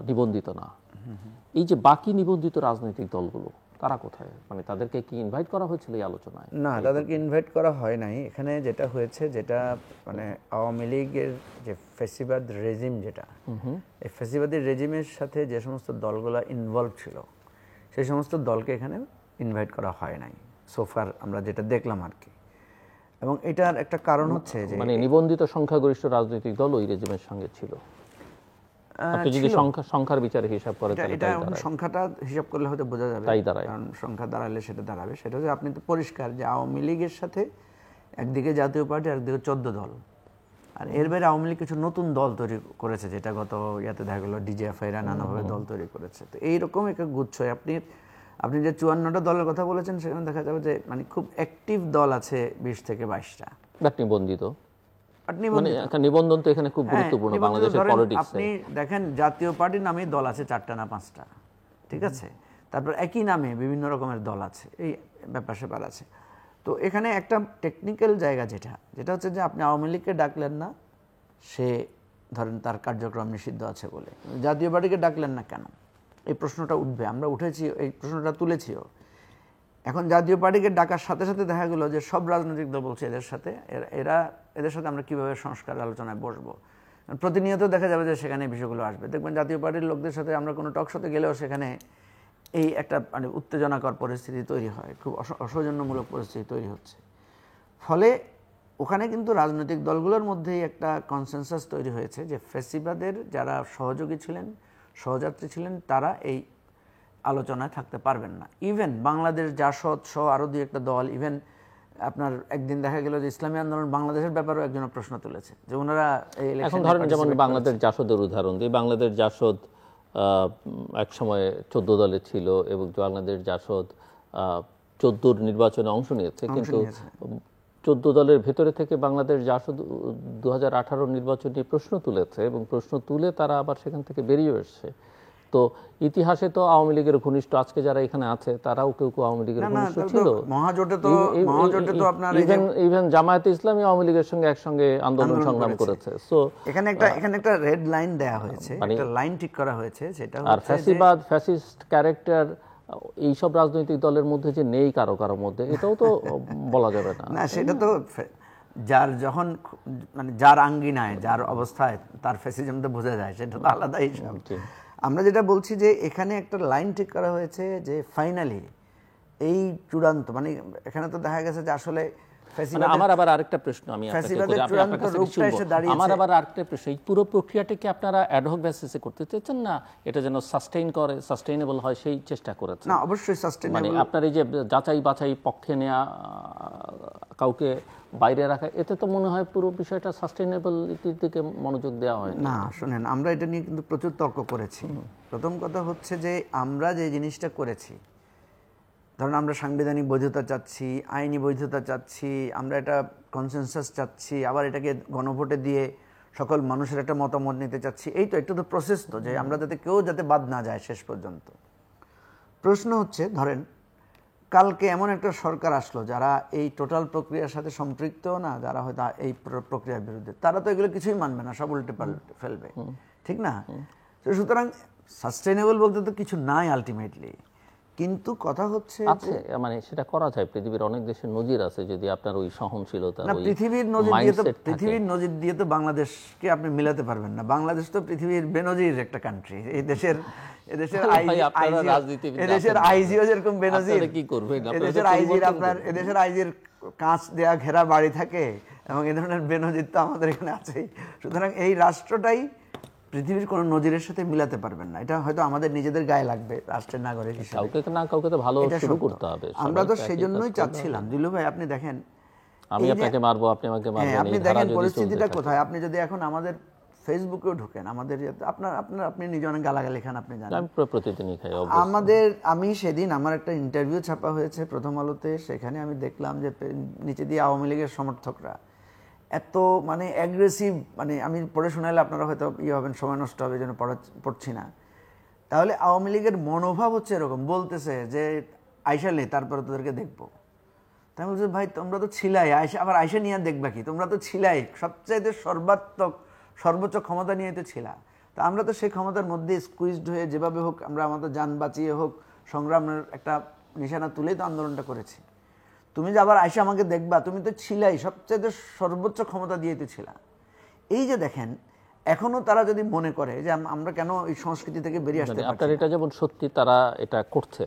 নিবন্ধিত না। এই যে বাকি নিবন্ধিত রাজনৈতিক দলগুলো, তারা কোথায়? মানে তাদেরকে কি ইনভাইট করা হয়েছিল এই আলোচনায়? না, তাদেরকে ইনভাইট করা হয় নাই। এখানে যেটা হয়েছে, যেটা মানে আওয়ামী লীগের যে ফ্যাসিবাদ রেজিম, যেটা এই ফ্যাসিবাদী রেজিমের সাথে যে সমস্ত দলগুলো ইনভলভ ছিল, সেই সমস্ত দলকে এখানে ইনভাইট করা হয় নাই সোফার, আমরা যেটা দেখলাম আর কি। এবং এটার একটা কারণ হচ্ছে যে মানে নিবন্ধিত সংখ্যাগরিষ্ঠ রাজনৈতিক দল ওই রেজিমের সঙ্গে ছিল। আপনি যদি সংখ্যার বিচারে হিসাব করেন, এটা সংখ্যাটা হিসাব করলে হয়তো বোঝা যাবে, তাই দাঁড়ায়। কারণ সংখ্যা দাঁড়ালে সেটা দাঁড়াবে। সেটা হচ্ছে আপনি তো পরিষ্কার যে আওয়ামী লীগের সাথে একদিকে জাতীয় পার্টি, একদিকে 14 দল, আর এর বাইরে আওয়ামী লীগ কিছু নতুন দল তৈরি করেছে, যেটা গত ইয়াতে দেখা গেলো ডিজিএফআইরা নানাভাবে দল তৈরি করেছে। তো এইরকম একটা গুচ্ছ। আপনি যে 54টা দলের কথা বলেছেন, সেখানে দেখা যাবে যে মানে খুব অ্যাক্টিভ দল আছে 20 থেকে 22টা নিবন্ধিত। মানে একটা নিবন্ধন তো এখানে খুব গুরুত্বপূর্ণ বাংলাদেশের পলিটিক্সে। আপনি দেখেন জাতীয় পার্টির নামে দল আছে 4টা না 5টা, ঠিক আছে? তারপর একই নামে বিভিন্ন রকমের দল আছে, এই ব্যাপার স্যাপার আছে। তো এখানে একটা টেকনিক্যাল জায়গা যেটা হচ্ছে যে আপনি আওয়ামী লীগকে ডাকলেন না, সে ধরেন তার কার্যক্রম নিষিদ্ধ আছে বলে, জাতীয় পার্টিকে ডাকলেন না কেন, এই প্রশ্নটা উঠবে। আমরা উঠেছি, এই প্রশ্নটা তুলেছিও। এখন জাতীয় পার্টিকে ডাকার সাথে সাথে দেখা গেল যে সব রাজনৈতিক দল বলছে এদের সাথে আমরা কিভাবে সংস্কার আলোচনায় বসবো। প্রতিনিয়ত দেখা যাবে যে সেখানে বিষয়গুলো আসবে। দেখবেন জাতীয় পার্টির লোকদের সাথে আমরা কোনো টক শোতে গেলেও সেখানে এই একটা মানে উত্তেজনাকর পরিস্থিতি তৈরি হয়, খুব অসৌজন্যমূলক পরিস্থিতি তৈরি হচ্ছে। ফলে ওখানে কিন্তু রাজনৈতিক দলগুলোর মধ্যেই একটা কনসেনসাস তৈরি হয়েছে যে ফ্যাসিবাদের যারা সহযোগী ছিলেন, সহযাত্রী ছিলেন, তারা এই আলোচনায় থাকতে পারবেন না। ইভেন বাংলাদেশ জাসদ সহ আরও 2-1টা দল, ইভেন আপনার একদিন দেখা গেল যে ইসলামী আন্দোলন বাংলাদেশের ব্যাপারেও একজন প্রশ্ন তুলেছে যে ওনারা এখন ধরেন যেমন বাংলাদেশ জাসদের উদাহরণ দিই। বাংলাদেশ জাসদ এক সময় 14 দলে ছিল এবং বাংলাদেশ জাসদ 14 নির্বাচনে অংশ নিয়েছে, কিন্তু 14 দলের ভেতরে থেকে বাংলাদেশ জাসদ 2018 নির্বাচন নিয়ে প্রশ্ন তুলেছে এবং প্রশ্ন তুলে তারা আবার সেখান থেকে বেরিয়ে এসছে। তো ইতিহাসে তো আওয়ামী লীগের ঘনিষ্ঠ, আজকে যারা এখানে আছে তারাও কেউ আওয়ামী লীগের ঘনিষ্ঠ ছিল। মহাজোটে তো আপনার ইভেন জামায়াতে ইসলামী আওয়ামী লীগের সঙ্গে একসঙ্গে আন্দোলন সংগ্রাম করেছে। সো এখানে একটা রেড লাইন দেয়া হয়েছে, একটা লাইন ঠিক করা হয়েছে, সেটা আর ফ্যাসিবাদ, ফ্যাসিস্ট ক্যারেক্টার এইসব রাজনৈতিক দলের মধ্যে যে নেই কারো মধ্যে, এটাও তো বলা যাবে না। না, সেটা তো যার যখন মানে যার আঙ্গিনায়, যার অবস্থায় তার ফ্যাসিজম তো বোঝা যায়, সেটা তো আলাদা হিসাব। আমরা যেটা বলছি যে এখানে একটা লাইন ঠিক করা হয়েছে যে ফাইনালি এই চূড়ান্ত, মানে এখানে তো দেখা গেছে যে আসলে আমার আবার আরেকটা প্রশ্ন, আমার আবার আরেকটা প্রশ্ন, এই পুরো প্রক্রিয়াটাকে আপনারা অ্যাডহক বেসিসে করতে চাইছেন না এটা যেন সাস্টেইনেবল হয় সেই চেষ্টা করেছেন? না, অবশ্যই সাস্টেইনেবল। মানে আপনার এই যে যাচাই বাছাই, পক্ষে নেওয়া, কাউকে বাইরে রাখা, এতে তো মনে হয় পুরো বিষয়টা সাস্টেইনেবিলিটির দিকে মনোযোগ দেওয়া হয় না। শুনেন, আমরা এটা নিয়ে কিন্তু প্রচুর তর্ক করেছি। প্রথম কথা হচ্ছে যে আমরা যে জিনিসটা করেছি, ধরুন আমরা সাংবিধানিক বৈধতা চাচ্ছি, আইনি বৈধতা চাচ্ছি, আমরা এটা কনসেনসাস চাচ্ছি, আবার এটাকে গণভোটে দিয়ে সকল মানুষের একটা মতামত নিতে চাচ্ছি, এই তো একটু তো প্রসেস তো, যে আমরা কেউ যাতে বাদ না যায় শেষ পর্যন্ত। প্রশ্ন হচ্ছে, ধরেন কালকে এমন একটা সরকার আসলো যারা এই টোটাল প্রক্রিয়ার সাথে সম্পৃক্ত না, যারা হয়তো এই প্রক্রিয়ার বিরুদ্ধে, তারা তো এগুলো কিছুই মানবে না, সব উল্টে পাল্টে ফেলবে, ঠিক না? তো সুতরাং সাস্টেইনেবল বলতে তো কিছু নাই আলটিমেটলি, কিন্তু কথা হচ্ছে আছে, মানে সেটা করা যায়। পৃথিবীর অনেক দেশের নজির আছে, যদি আপনার ওই সহনশীলতা, না, ওই পৃথিবীর নজির দিয়ে তো বাংলাদেশকে আপনি মিলাতে পারবেন না। বাংলাদেশ তো পৃথিবীর বেনজির একটা কান্ট্রি। এদেশের আইজিও যেরকম বেনজির, এদেশের আইজির কাঁচ দেয়া ঘেরা বাড়ি থাকে, এবং এই ধরনের বেনজির তো আমাদের এখানে আছেই। সুতরাং এই রাষ্ট্রটাই পৃথিবীর কোনো নজিরের সাথে মিলাতে পারবেন না। এটা হয়তো আমাদের নিজেদের গায়ে লাগবে রাষ্ট্রের নাগরিক হিসেবে, কাউকে না কাউকে তো ভালো শুরু করতে হবে। আমরা তো সেই জন্যই চাচ্ছিলাম। দিলু ভাই, আপনি দেখেন, আমি আপনাকে মারবো, আপনি আমাকে মারবেন, আপনি দেখেন পরিস্থিতিটা কোথায়। আপনি যদি এখন আমাদের ফেসবুকেও ঢোকেন, আমাদের আপনি নিজে অনেক গালাগালি খান, আপনি জানেন। আমি প্রতিদিনই খাই। আমি সেদিন আমার একটা ইন্টারভিউ ছাপা হয়েছে প্রথম আলোতে, সেখানে আমি দেখলাম যে নিচে দিয়ে আওয়ামী লীগের সমর্থকরা এত মানে অ্যাগ্রেসিভ, মানে আমি পড়ে শোনালে আপনারা হয়তো হবেন, সময় নষ্ট হবে, যেন পড়ছি না। তাহলে আওয়ামী লীগের মনোভাব হচ্ছে এরকম, বলতেছে যে আইসালে তারপরে তোদেরকে দেখবো। তাই বলছে, ভাই তোমরা তো ছিলাই, আবার আইসা নিয়ে দেখবা কি, তোমরা তো ছিলাই, সবচাইতে সর্বোচ্চ ক্ষমতা নিয়ে তো ছিলা। তা আমরা তো সেই ক্ষমতার মধ্যে স্কুইজড হয়ে যেভাবে হোক আমরা আমাদের যান বাঁচিয়ে হোক সংগ্রামের একটা নিশানা তুলেই তো আন্দোলনটা করেছি। তুমি যে আবার আইসা আমাকে দেখবা, তুমি তো ছিলাই, সবচাইতে সর্বোচ্চ ক্ষমতা দিয়ে তো ছিলা। এই যে দেখেন, এখনো তারা যদি মনে করে যে আমরা কেন এই সংস্কৃতি থেকে বেরিয়ে আসতে পারছি, আপনার এটা যেমন সত্যি, তারা এটা করছে,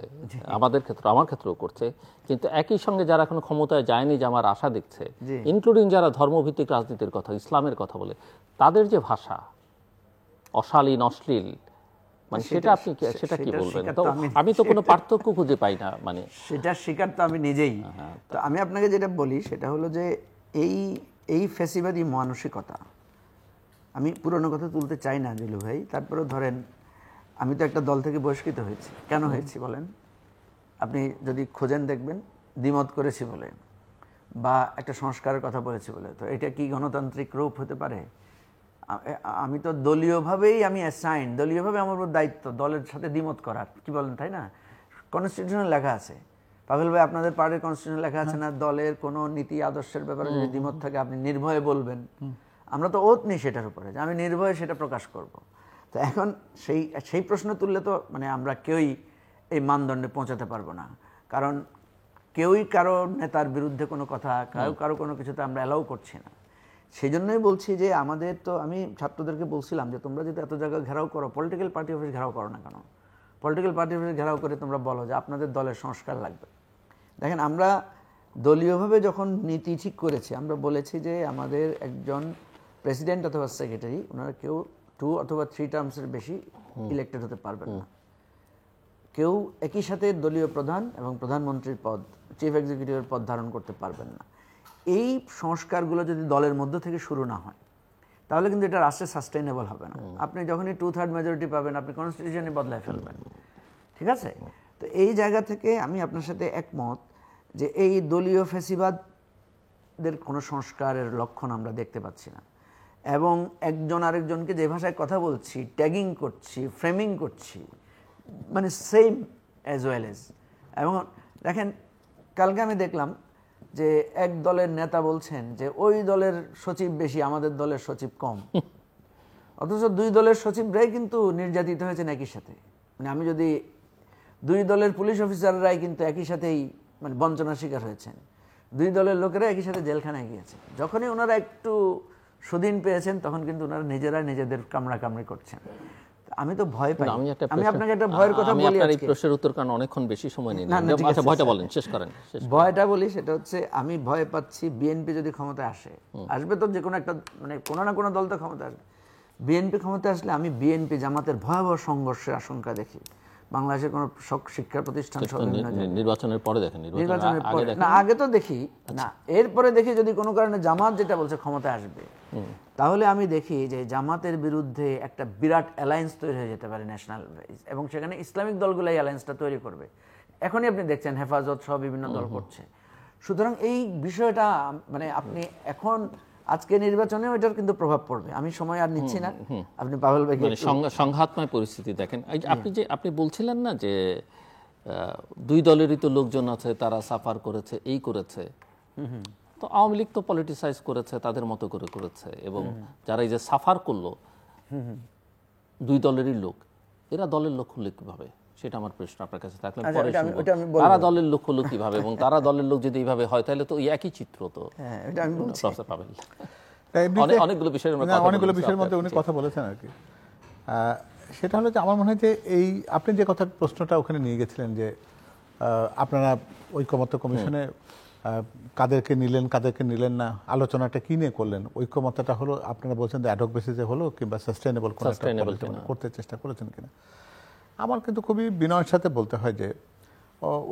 আমাদের ক্ষেত্রে, আমার ক্ষেত্রেও করছে, কিন্তু একই সঙ্গে যারা এখনো ক্ষমতায় যায়নি, যে আমার আশা দেখছে, ইনক্লুডিং যারা ধর্মভিত্তিক রাজনীতির কথা, ইসলামের কথা বলে, তাদের যে ভাষা অশালীন, অশ্লীল, মানে সেটা আপনি সেটা কি বলবেন? তো আমি তো কোনো পার্থক্য খুঁজে পাই না, মানে সেটার শিকার তো আমি নিজেই। তো আমি আপনাকে যেটা বলি সেটা হলো যে এই ফ্যাসিবাদী মানসিকতা, আমি পুরনো কথা তুলতে চাই না দিলু ভাই, তারপরে ধরেন আমি তো একটা দল থেকে বহিষ্কৃত হয়েছি। কেন হয়েছি বলেন? আপনি যদি খোঁজেন দেখবেন, দ্বিমত করেছি বলে, বা একটা সংস্কারের কথা বলেছি বলে। তো এটা কি গণতান্ত্রিক রূপ হতে পারে? আমি তো দলীয়ভাবেই আমি অ্যাসাইন, দলীয়ভাবে আমার উপর দায়িত্ব দলের সাথে দ্বিমত করার, কি বলেন, তাই না? কনস্টিটিউশনে লেখা আছে, পাভেল ভাই আপনাদের পার্টির কনস্টিটিউশনে লেখা আছে না, দলের কোনো নীতি আদর্শের ব্যাপারে যদি দ্বিমত থাকে আপনি নির্ভয়ে বলবেন। আমরা তো ওত নেই সেটার উপরে যে আমি নির্ভয়ে সেটা প্রকাশ করব। তো এখন সেই প্রশ্ন তুললে তো মানে আমরা কেউই এই মানদণ্ডে পৌঁছাতে পারবো না, কারণ কেউই কারো নেতার বিরুদ্ধে কোনো কথা, কারো কোনো কিছুতে আমরা অ্যালাউ করছি না। সেই জন্যই বলছি যে আমাদের তো, আমি ছাত্রদেরকে বলছিলাম যে তোমরা যদি এত জায়গা ঘেরাও করো, পলিটিক্যাল পার্টি অফিস ঘেরাও করো না কেন? পলিটিক্যাল পার্টি অফিস ঘেরাও করে তোমরা বলো যে আপনাদের দলের সংস্কার লাগবে। দেখেন, আমরা দলীয়ভাবে যখন নীতি ঠিক করেছি, আমরা বলেছি যে আমাদের একজন প্রেসিডেন্ট অথবা সেক্রেটারি, ওনারা কেউ 2 অথবা 3 টার্মসের বেশি ইলেক্টেড হতে পারবেন না। কেউ একই সাথে দলীয় প্রধান এবং প্রধানমন্ত্রীর পদ, চিফ এক্সিকিউটিভের পদ ধারণ করতে পারবেন না। এই সংস্কারগুলো যদি দলের মধ্য থেকে শুরু না হয়, তাহলে কিন্তু এটা রাষ্ট্রে সাস্টেইনেবল হবে না। আপনি যখনই 2/3 মেজরিটি পাবেন, আপনি কনস্টিটিউশনই বদলায় ফেলবেন, ঠিক আছে? তো এই জায়গা থেকে আমি আপনার সাথে একমত যে এই দলীয় ফ্যাসিবাদের কোনো সংস্কারের লক্ষণ আমরা দেখতে পাচ্ছি না, এবং একজন আরেকজনকে যে ভাষায় কথা বলছি, ট্যাগিং করছি, ফ্রেমিং করছি, মানে সেম অ্যাজ ওয়েল এজ। এবং দেখেন, কালকে আমি দেখলাম যে এক দলের নেতা বলছেন যে ওই দলের সচিব বেশি, আমাদের দলের সচিব কম, অথচ 2 দলের সচিবরাই কিন্তু নির্যাতিত হয়েছেন একই সাথে। মানে আমি যদি 2 দলের পুলিশ অফিসাররাই কিন্তু একই সাথেই মানে বঞ্চনার শিকার হয়েছেন, 2 দলের লোকেরা একই সাথে জেলখানায় গিয়েছে। যখনই ওনারা একটু সুদিন পেয়েছেন, তখন কিন্তু ওনারা নিজেদের কামড়াকামড়ি করছেন। আমি তো ভয় পাই। আমি আপনাকে একটা ভয়ের কথা বলি, আপনার এই প্রশ্নের উত্তর কারণ অনেকক্ষণ বেশি সময় নেই, আচ্ছা ভয়টা বলেন, শেষ করেন। ভয়টা বলি, সেটা হচ্ছে আমি ভয় পাচ্ছি বিএনপি যদি ক্ষমতায় আসবে তো যে কোনো একটা, মানে কোনো না কোনো দল তো ক্ষমতা আসবে। বিএনপি ক্ষমতায় আসলে আমি বিএনপি জামাতের ভয়াবহ সংঘর্ষের আশঙ্কা দেখি। বাংলাদেশের কোনো শিক্ষা প্রতিষ্ঠান নির্বাচনের পরে দেখেন, নির্বাচনের পরে না, আগে তো দেখি না, এরপরে দেখি যদি কোনো কারণে জামাত যেটা বলছে ক্ষমতায় আসবে, তাহলে আমি দেখি যে জামাতের বিরুদ্ধে একটা বিরাট অ্যালায়েন্স তৈরি হয়ে যেতে পারে ন্যাশনাল, এবং সেখানে ইসলামিক দলগুলো এই অ্যালায়েন্সটা তৈরি করবে। এখনই আপনি দেখছেন হেফাজত সহ বিভিন্ন দল করছে। সুতরাং এই বিষয়টা মানে আপনি এখন আজকে নির্বাচনে ওইটার কিন্তু প্রভাব পড়বে। আমি সময় আর নিচ্ছি না, আপনি পাভেল ভাইকে মানে সংঘাতময় পরিস্থিতি দেখেন। আপনি বলছিলেন না যে দুই দলেরই তো লোকজন আছে, তারা সাফার করেছে, এই করেছে। তো আওয়ামী লীগ তো পলিটিসাইজ করেছে, তাদের মতো করে করেছে, এবং যারা এই যে সাফার করলো দুই দলেরই লোক, এরা দলের লোক হলো কিভাবে, সেটা আমার প্রশ্ন আপনার কাছে থাকলে পরে শুনবো। তারা দলের লোক হলো কিভাবে, এবং তারা দলের লোক যদি এইভাবে হয় তাহলে তো একই চিত্র। তো প্রফেসর পাভেল অনেকগুলো বিষয়ের মধ্যে উনি কথা বলেছেন আর কি। সেটা হলো যে আমার মনে হয় যে এই আপনি যে কথা প্রশ্নটা ওখানে নিয়ে গেছিলেন যে আপনারা ঐকমত্য কমিশনে কাদেরকে নিলেন না, আলোচনাটা কি নিয়ে করলেন, ঐকমত্যটা হলো আপনারা বলছেন যে অ্যাডহক বেসিসে হলো কিংবা সাস্টেইনেবল করতে চেষ্টা করেছেন কিনা। আমার কিন্তু খুবই বিনয়ের সাথে বলতে হয় যে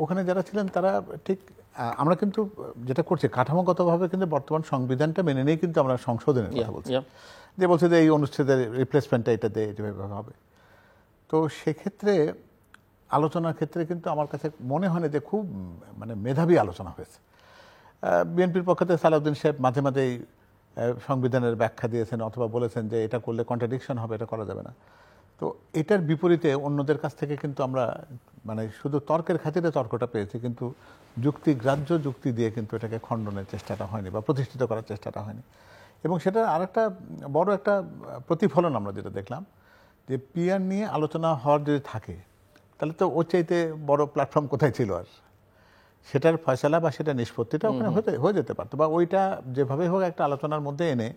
ওখানে যারা ছিলেন তারা ঠিক, আমরা কিন্তু যেটা করছি কাঠামোগতভাবে কিন্তু বর্তমান সংবিধানটা মেনে নিয়ে কিন্তু আমরা সংশোধনের কথা বলছি, যে বলছে যে এই অনুচ্ছেদের রিপ্লেসমেন্টটা এটা দিয়ে যেভাবে হবে। তো সেক্ষেত্রে আলোচনার ক্ষেত্রে কিন্তু আমার কাছে মনে হয় না যে খুব মানে মেধাবী আলোচনা হয়েছে। বিএনপির পক্ষ থেকে সালাউদ্দিন সাহেব মাঝে মাঝেই সংবিধানের ব্যাখ্যা দিয়েছেন অথবা বলেছেন যে এটা করলে কন্ট্রাডিকশন হবে, এটা করা যাবে না। তো এটার বিপরীতে অন্যদের কাছ থেকে কিন্তু আমরা মানে শুধু তর্কের খাতিরে তর্কটা পেয়েছি, কিন্তু যুক্তিগ্রাহ্য যুক্তি দিয়ে কিন্তু এটাকে খণ্ডনের চেষ্টাটা হয়নি বা প্রতিষ্ঠিত করার চেষ্টাটা হয়নি। এবং সেটা আরেকটা বড় একটা প্রতিফলন আমরা যেটা দেখলাম যে পিআর নিয়ে আলোচনা হওয়ার যদি থাকে তাহলে তো ওর চাইতে বড় প্ল্যাটফর্ম কোথায় ছিল আর, সেটার ফয়সালা বা সেটা নিষ্পত্তিটা ওখানে হয়ে যেতে পারতো, বা ওইটা যেভাবে হোক একটা আলোচনার মধ্যে এনে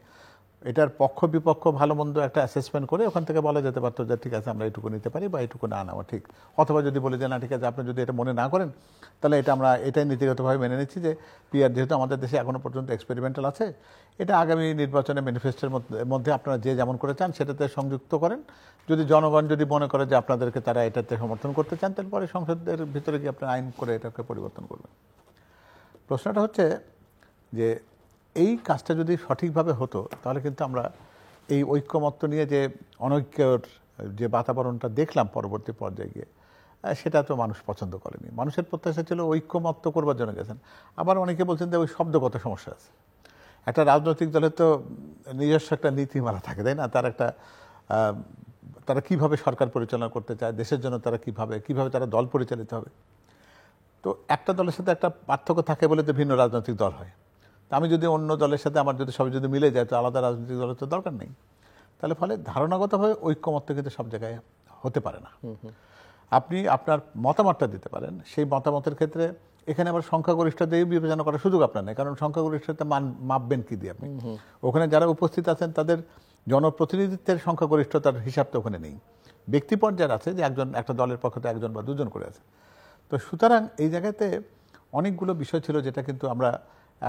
এটার পক্ষ বিপক্ষ ভালো মন্দ একটা অ্যাসেসমেন্ট করে ওখান থেকে বলা যেতে পারতো যে ঠিক আছে আমরা এইটুকু নিতে পারি বা এইটুকু না নেওয়া ঠিক। অথবা যদি বলি যে না ঠিক আছে আপনি যদি এটা মনে না করেন তাহলে এটা আমরা এটাই নীতিগতভাবে মেনে নিচ্ছি যে পিআর যেহেতু আমাদের দেশে এখনও পর্যন্ত এক্সপেরিমেন্টাল আছে, এটা আগামী নির্বাচনে ম্যানিফেস্টোর মধ্যে আপনারা যে যেমন করে চান সেটাতে সংযুক্ত করেন। যদি জনগণ যদি মনে করে যে আপনাদেরকে তারা এটাতে সমর্থন করতে চান তাহলে পরে সংসদের ভিতরে গিয়ে আপনারা আইন করে এটাকে পরিবর্তন করবেন। প্রশ্নটা হচ্ছে যে এই কাজটা যদি সঠিকভাবে হতো তাহলে কিন্তু আমরা এই ঐক্যমত্য নিয়ে যে অনৈক্যর যে বাতাবরণটা দেখলাম পরবর্তী পর্যায়ে গিয়ে, সেটা তো মানুষ পছন্দ করেনি। মানুষের প্রত্যাশা ছিল ঐক্যমত্য করবার জন্য গেছেন। আবার অনেকে বলছেন যে ওই শব্দগত সমস্যা আছে। একটা রাজনৈতিক দলের তো নিজস্ব একটা নীতিমালা থাকে, তাই না? তারা কিভাবে সরকার পরিচালনা করতে চায়, দেশের জন্য তারা কিভাবে তারা দল পরিচালিত হবে। তো একটা দলের সাথে একটা পার্থক্য থাকে বলে তো ভিন্ন রাজনৈতিক দল হয়। তা আমি যদি অন্য দলের সাথে আমার যদি সবাই যদি মিলে যায় তো আলাদা রাজনৈতিক দলের তো দরকার নেই। তাহলে ফলে ধারণাগতভাবে ঐক্যমত্য কিন্তু সব জায়গায় হতে পারে না। আপনি আপনার মতামতটা দিতে পারেন, সেই মতামতের ক্ষেত্রে এখানে আবার সংখ্যাগরিষ্ঠ দিয়ে বিবেচনা করার সুযোগ আপনার নেই, কারণ সংখ্যাগরিষ্ঠতা মাপবেন কি দিয়ে আপনি? ওখানে যারা উপস্থিত আছেন তাদের জনপ্রতিনিধিত্বের সংখ্যাগরিষ্ঠতার হিসাব তো ওখানে নেই। ব্যক্তি পর্যায়ে আছে যে একজন একটা দলের পক্ষে একজন বা দুজন করে আছে। তো সুতরাং এই জায়গাতে অনেকগুলো বিষয় ছিল যেটা কিন্তু আমরা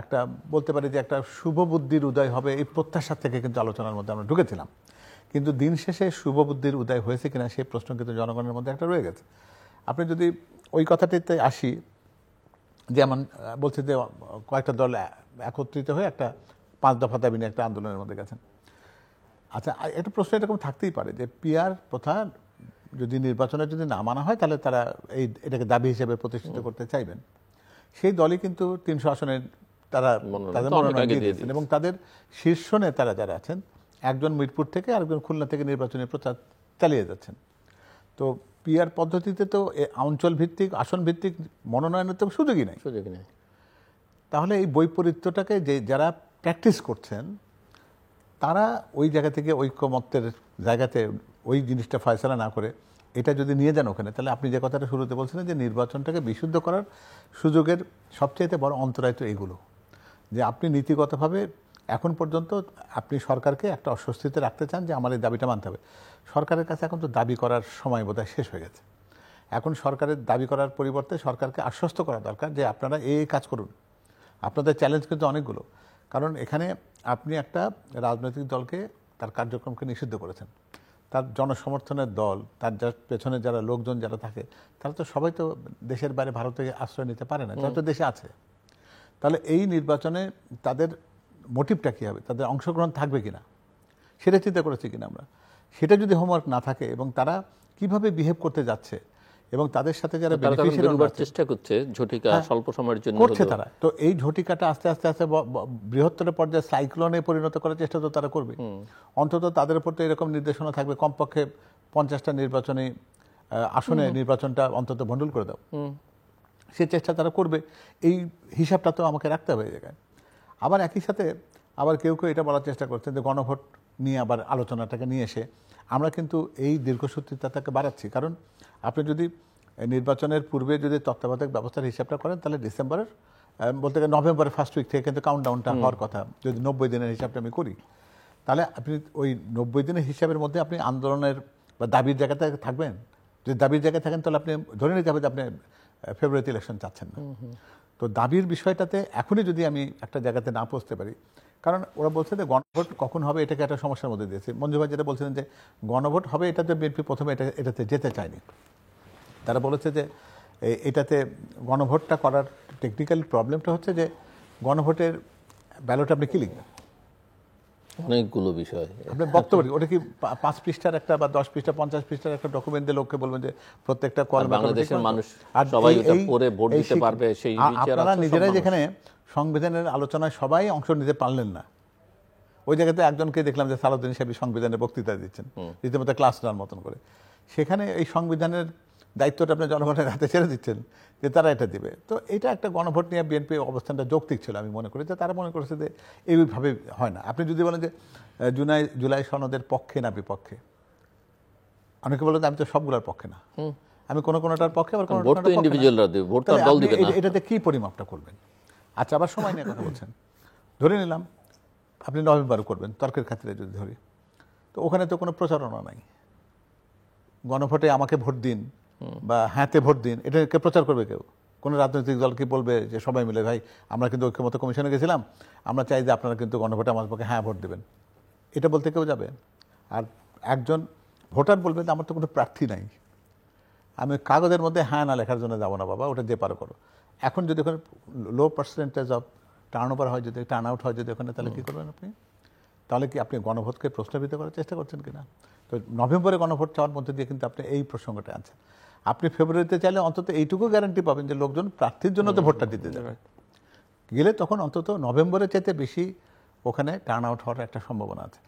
একটা বলতে পারি যে একটা শুভ বুদ্ধির উদয় হবে এই প্রত্যাশার থেকে কিন্তু আলোচনার মধ্যে আমরা ঢুকেছিলাম। কিন্তু দিন শেষে শুভ বুদ্ধির উদয় হয়েছে কিনা সেই প্রশ্ন কিন্তু জনগণের মধ্যে একটা রয়ে গেছে। আপনি যদি ওই কথাটিতে আসি, যেমন বলছে যে কয়েকটা দল একত্রিত হয়ে একটা 5 দফা দাবি নিয়ে একটা আন্দোলনের মধ্যে গেছেন। আচ্ছা, একটা প্রশ্ন এরকম থাকতেই পারে যে পিআর প্রথা যদি নির্বাচনে যদি না মানা হয় তাহলে তারা এটাকে দাবি হিসেবে প্রতিষ্ঠিত করতে চাইবেন। সেই দলই কিন্তু 300 আসনের তাদের মনোনয়ন দিয়ে দিয়েছেন এবং তাদের শীর্ষ নেতারা যারা আছেন একজন মিরপুর থেকে আরেকজন খুলনা থেকে নির্বাচনী প্রচার চালিয়ে যাচ্ছেন। তো পিআর পদ্ধতিতে তো অঞ্চল ভিত্তিক আসন ভিত্তিক মনোনয়নের তো সুযোগই নেই। তাহলে এই বৈপরীত্যটাকে যারা প্র্যাকটিস করছেন তারা ওই জায়গা থেকে ঐক্যমত্যের জায়গাতে ওই জিনিসটা ফয়সালা না করে এটা যদি নিয়ে যান ওখানে, তাহলে আপনি যে কথাটা শুরুতে বলছিলেন যে নির্বাচনটাকে বিশুদ্ধ করার সুযোগের সবচাইতে বড় অন্তরায় তো এগুলো, যে আপনি নীতিগতভাবে এখন পর্যন্ত আপনি সরকারকে একটা অস্বস্তিতে রাখতে চান যে আমার এই দাবিটা মানতে হবে। সরকারের কাছে এখন তো দাবি করার সময় বোধহয় শেষ হয়ে গেছে। এখন সরকারের দাবি করার পরিবর্তে সরকারকে আশ্বস্ত করা দরকার যে আপনারা এই কাজ করুন। আপনাদের চ্যালেঞ্জ কিন্তু অনেকগুলো, কারণ এখানে আপনি একটা রাজনৈতিক দলকে তার কার্যক্রমকে নিষিদ্ধ করেছেন। তার জনসমর্থনের দল, তার পেছনে যারা লোকজন যারা থাকে তারা তো সবাই তো দেশের বাইরে ভারতে আশ্রয় নিতে পারে না, তারা তো দেশে আছে। তাহলে এই নির্বাচনে তাদের মোটিভটা কী হবে, তাদের অংশগ্রহণ থাকবে কিনা সেটা চিন্তা করেছি কিনা আমরা। সেটা যদি হোমওয়ার্ক না থাকে এবং তারা কিভাবে বিহেভ করতে যাচ্ছে এবং তাদের সাথে যারা তারা তখন বেনিফিশিয়ারি বেরোবার চেষ্টা করছে ঝটিকা স্বল্প সময়ের জন্য করছে হলেও। তারা। তো এই ঝটিকাটা আস্তে আস্তে আস্তে বৃহত্তর পর্যায়ে সাইক্লোনে পরিণত করার চেষ্টা তো তারা করবে। অন্তত তাদের উপর তো এরকম নির্দেশনা থাকবে, কমপক্ষে 50টা নির্বাচনী আসনে নির্বাচনটা অন্তত ভণ্ডুল করে দাও। সে চেষ্টা তারা করবে। এই হিসাবটা তো আমাকে রাখতে হবে এই জায়গায়। আবার একই সাথে আবার কেউ কেউ এটা বলার চেষ্টা করছেন যে গণভোট নিয়ে আবার আলোচনাটাকে নিয়ে এসে আমরা কিন্তু এই দীর্ঘসূত্রিতাটাকে বাড়াচ্ছি। কারণ আপনি যদি নির্বাচনের পূর্বে যদি তত্ত্বাবধায়ক ব্যবস্থার হিসাবটা করেন, তাহলে ডিসেম্বরের বলতে গেলে নভেম্বরের ফার্স্ট উইক থেকে কিন্তু কাউন্টডাউনটা হওয়ার কথা। যদি 90 দিনের হিসাবটা আমি করি, তাহলে আপনি ওই 90 দিনের হিসাবের মধ্যে আপনি আন্দোলনের বা দাবির জায়গাতে থাকবেন। যদি দাবির জায়গায় থাকেন, তাহলে আপনি ধরে নিতে হবে যে আপনি ফেব্রুয়ারিতে ইলেকশন চাচ্ছেন না। তো দাবির বিষয়টাতে এখনই যদি আমি একটা জায়গাতে না পৌঁছতে পারি, কারণ ওরা বলছে যে গণভোট কখন হবে এটাকে একটা সমস্যার মধ্যে দিয়েছে। মঞ্জু ভাই যেটা বলছিলেন যে গণভোট হবে, এটাতে বিএনপি প্রথমে এটাতে যেতে চায়নি। তারা বলেছে যে এটাতে গণভোটটা করার টেকনিক্যাল প্রবলেমটা হচ্ছে যে গণভোটের ব্যালট আপনি কি লিখবেন, অনেকগুলো বিষয়। আপনি বক্তব্য ওটা কি 5 পৃষ্ঠার একটা বা 10 পৃষ্ঠা 50 পৃষ্ঠার একটা ডকুমেন্ট দিয়ে লোককে বলবেন যে প্রত্যেকটা কলমে বাংলাদেশের মানুষ সবাই এটা পড়ে ভোট দিতে পারবে সেই বিচার আপনারা নিজেরাই যেখানে সংবিধানের আলোচনায় সবাই অংশ নিতে পারলেন না। ওই জায়গাতে একজনকে দেখলাম যে সালাউদ্দিন সাহেব সংবিধানের বক্তৃতা দিচ্ছেন রীতিমতো ক্লাস নেওয়ার মতন করে। সেখানে এই সংবিধানের দায়িত্বটা আপনি জনগণের হাতে ছেড়ে দিচ্ছেন যে তারা এটা দিবে। তো এটা একটা গণভোট নিয়ে বিএনপি অবস্থানটা যৌক্তিক ছিল আমি মনে করি। যে তারা মনে করেছে যে এইভাবে হয় না। আপনি যদি বলেন যে জুলাই সনদের পক্ষে না বিপক্ষে, অনেকে বলেন আমি তো সবগুলোর পক্ষে না, আমি কোনোটার পক্ষে, আবার এটাতে কি পরিমাপটা করবেন? আচ্ছা, আবার সময় নিয়ে কথা বলছেন। ধরে নিলাম আপনি নভেম্বরে করবেন, তর্কের খাতিরে যদি ধরি, তো ওখানে তো কোনো প্রচারণা নাই। গণভোটে আমাকে ভোট দিন বা হ্যাঁতে ভোট দিন, এটাকে প্রচার করবে কেউ? কোনো রাজনৈতিক দল কি বলবে যে সবাই মিলে ভাই আমরা কিন্তু ঐক্যমত্য কমিশনে গেছিলাম, আমরা চাই যে আপনারা কিন্তু গণভোটে আমার পক্ষে হ্যাঁ ভোট দেবেন? এটা বলতে কেউ যাবে? আর একজন ভোটার বলবে যে আমার তো কোনো প্রার্থী নাই, আমি কাগজের মধ্যে হ্যাঁ না লেখার জন্য যাবো না বাবা, ওটা যে পারো করো। এখন যদি ওখানে লো পার্সেন্টেজ অফ টার্ন ওভার হয়, যদি টার্ন আউট হয় যদি ওখানে, তাহলে কী করবেন আপনি? তাহলে কি আপনি গণভোটকে প্রশ্নবিদ্ধ করার চেষ্টা করছেন কিনা? তো নভেম্বরে গণভোট চাওয়ার মধ্যে দিয়ে কিন্তু আপনি এই প্রসঙ্গটা আনছেন। আপনি ফেব্রুয়ারিতে চাইলে অন্তত এইটুকু গ্যারান্টি পাবেন যে লোকজন প্রার্থীর জন্য তো ভোটটা দিতে যাবে, গেলে তখন অন্তত নভেম্বরের চাইতে বেশি ওখানে টার্ন আউট হওয়ার একটা সম্ভাবনা আছে।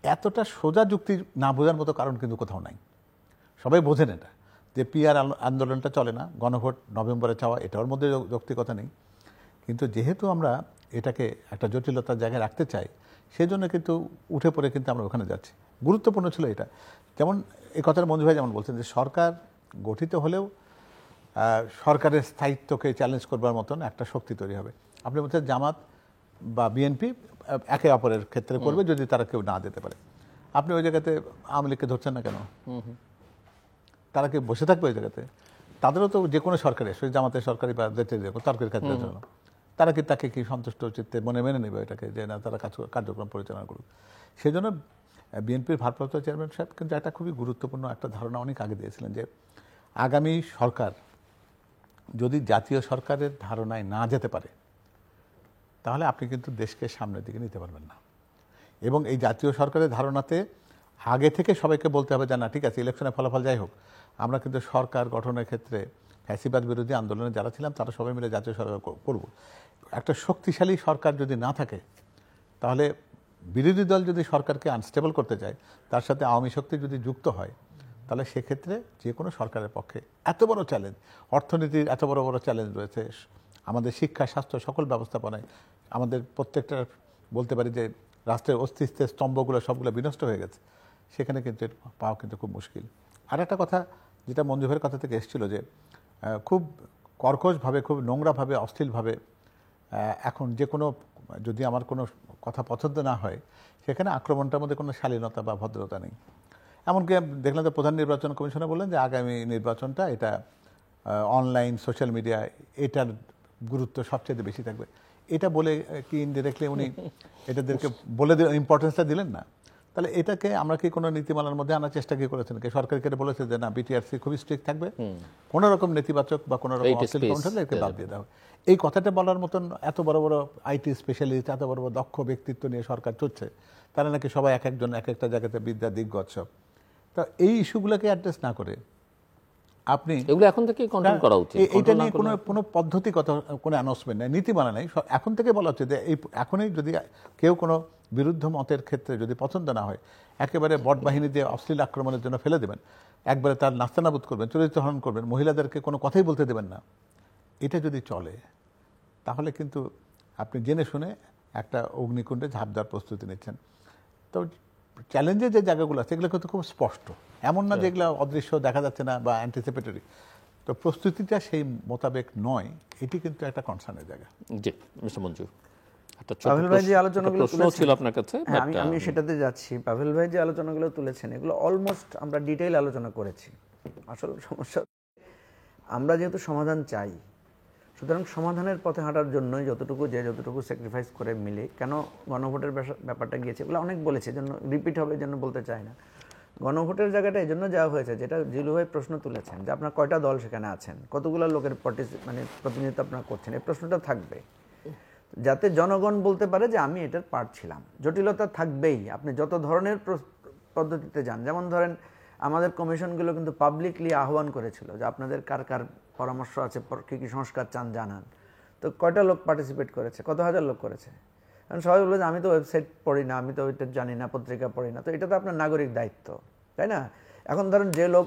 এতটা সোজা যুক্তি না বোঝার মতো কারণ কিন্তু কোথাও নাই। সবাই বোঝেন এটা যে পিআর আন্দোলনটা চলে না, গণভোট নভেম্বরে চাওয়া এটার মধ্যে যৌক্তিকতা নেই। কিন্তু যেহেতু আমরা এটাকে একটা জটিলতার জায়গায় রাখতে চাই, সেজন্য কিন্তু উঠে পড়ে কিন্তু আমরা ওখানে যাচ্ছি। গুরুত্বপূর্ণ ছিল এটা। যেমন এই কথাটা মঞ্জু ভাই যেমন বলছেন যে সরকার গঠিত হলেও সরকারের স্থায়িত্বকে চ্যালেঞ্জ করবার মতন একটা শক্তি তৈরি হবে। আপনি বলছেন জামাত বা বিএনপি একে অপরের ক্ষেত্রে করবে যদি তারা কেউ না দিতে পারে। আপনি ওই জায়গাতে আওয়ামী লীগকে ধরছেন না কেন? তারা কি বসে থাকবে ওই জায়গাতে? তাদেরও তো যে কোনো সরকারি, জামাতের সরকারি বা তর্কের ক্ষেত্রে জন্য তারা কি তাকে কি সন্তুষ্ট চিত্তে মেনে নেবে এটাকে যে না তারা কার্যক্রম পরিচালনা করুক? সেই জন্য বিএনপির ভারপ্রাপ্ত চেয়ারম্যান সাহেব কিন্তু একটা খুবই গুরুত্বপূর্ণ একটা ধারণা অনেক আগে দিয়েছিলেন যে আগামী সরকার যদি জাতীয় সরকারের ধারণায় না যেতে পারে, তাহলে আপনি কিন্তু দেশকে সামনের দিকে নিতে পারবেন না। এবং এই জাতীয় সরকারের ধারণাতে আগে থেকে সবাইকে বলতে হবে যে না ঠিক আছে, ইলেকশনের ফলাফল যাই হোক, আমরা কিন্তু সরকার গঠনের ক্ষেত্রে ফ্যাসিবাদ বিরোধী আন্দোলনে যারা ছিলাম তারা সবাই মিলে জাতীয় সরকার করব। একটা শক্তিশালী সরকার যদি না থাকে, তাহলে বিরোধী দল যদি সরকারকে আনস্টেবল করতে চায়, তার সাথে আওয়ামী শক্তি যদি যুক্ত হয়, তাহলে সেক্ষেত্রে যে কোনো সরকারের পক্ষে এত বড় চ্যালেঞ্জ, অর্থনীতির এত বড় বড় চ্যালেঞ্জ রয়েছে, আমাদের শিক্ষা স্বাস্থ্য সকল ব্যবস্থাপনায় আমাদের প্রত্যেকটা বলতে পারি যে রাষ্ট্রের অস্তিত্বের স্তম্ভগুলো সবগুলো বিনষ্ট হয়ে গেছে, সেখানে কিন্তু পাওয়া কিন্তু খুব মুশকিল। আর একটা কথা যেটা মঞ্জু ভাইয়ের কথা থেকে এসেছিল যে খুব কর্কশভাবে, খুব নোংরাভাবে, অশ্লীলভাবে এখন যে কোনো যদি আমার কোনো কথা পছন্দ না হয়, সেখানে আক্রমণটার মধ্যে কোনো শালীনতা বা ভদ্রতা নেই। এমনকি দেখলাম যে প্রধান নির্বাচন কমিশনার বললেন যে আগামী নির্বাচনটা এটা অনলাইন সোশ্যাল মিডিয়া এটার গুরুত্ব সবচেয়ে বেশি থাকবে। এটা বলে কি ইনডিরেক্টলি উনি এটাদেরকে বলে ইম্পর্টেন্সটা দিলেন না? তাহলে এটাকে আমরা কি কোনো নীতিমালার মধ্যে আনার চেষ্টা কি করেছেন? সরকারকে বলেছে যে না বিটিআরসি খুবই স্ট্রিক্ট থাকবে, কোনো রকম নেতিবাচক বা কোনো রকম অশ্লীল কমেন্ট হলে একে বাদ দিয়ে দেওয়া। এই কথাটা বলার মতন এত বড় বড় আইটি স্পেশালিস্ট, এত বড় বড় দক্ষ ব্যক্তিত্ব নিয়ে সরকার চলছে, তারা নাকি সবাই এক একজন এক একটা জায়গাতে বিদ্যা দিগ্গজ সব। তা এই ইস্যুগুলোকে অ্যাড্রেস না করে আপনি এগুলো এখন থেকে কন্ট্রোল করা উচিত। এইটা নিয়ে কোনো পদ্ধতিগত কোনো অ্যানাউন্সমেন্ট নেই, নীতিমালা নেই। এখন থেকে বলা হচ্ছে যে এখনই যদি কেউ কোনো বিরুদ্ধ মতের ক্ষেত্রে যদি পছন্দ না হয়, একেবারে বট বাহিনী দিয়ে অশ্লীল আক্রমণের জন্য ফেলে দেবেন, একবারে তার নাস্তানাবুদ করবেন, চরিত্র হরণ করবেন, মহিলাদেরকে কোনো কথাই বলতে দেবেন না। এটা যদি চলে তাহলে কিন্তু আপনি জেনে শুনে একটা অগ্নিকুণ্ডে ঝাঁপ দেওয়ার প্রস্তুতি নিচ্ছেন। তো চ্যালেঞ্জের যে জায়গাগুলো আছে সেগুলো কিন্তু খুব স্পষ্ট, এমন না যেগুলো অদৃশ্য দেখা যাচ্ছে না বা অ্যান্টিসিপেটরি। তো প্রস্তুতিটা সেই মোতাবেক নয়, এটি কিন্তু একটা কনসার্নের জায়গা। জি মিস্টার মঞ্জু, পাভেল ভাই যে আলোচনাগুলো ছিল আপনার কাছে, আমি সেটাতে যাচ্ছি। পাভেল ভাই যে আলোচনাগুলো তুলেছেন এগুলো অলমোস্ট আমরা ডিটেইল আলোচনা করেছি। আসল সমস্যা আমরা যেহেতু সমাধান চাই, সুতরাং সমাধানের পথে হাঁটার জন্যই যতটুকু স্যাক্রিফাইস করে মিলে, কেন গণভোটের ব্যাপারটা গিয়েছে এগুলো অনেক বলেছে, জন্য রিপিট হবে, জন্য বলতে চাই না। গণভোটের জায়গাটা এই জন্য যাওয়া হয়েছে, যেটা জিলু ভাই প্রশ্ন তুলেছেন যে আপনার কয়টা দল সেখানে আছেন, কতগুলো লোকের প্রতিনিধিত্ব আপনারা করছেন, এই প্রশ্নটা থাকবে যাতে জনগণ বলতে পারে যে আমি এটার পার্ট ছিলাম। জটিলতা থাকবেই, আপনি যত ধরনের পদ্ধতিতে যান। যেমন ধরেন আমাদের কমিশনগুলো কিন্তু পাবলিকলি আহ্বান করেছিল যে আপনাদের কার কার পরামর্শ আছে, কী কী সংস্কার চান জানান। তো কয়টা লোক পার্টিসিপেট করেছে, কত হাজার লোক করেছে? কারণ সবাই বলবে যে আমি তো ওয়েবসাইট পড়ি না, আমি তো ওইটা জানি না, পত্রিকা পড়ি না। তো এটা তো আপনার নাগরিক দায়িত্ব, তাই না? এখন ধরেন যে লোক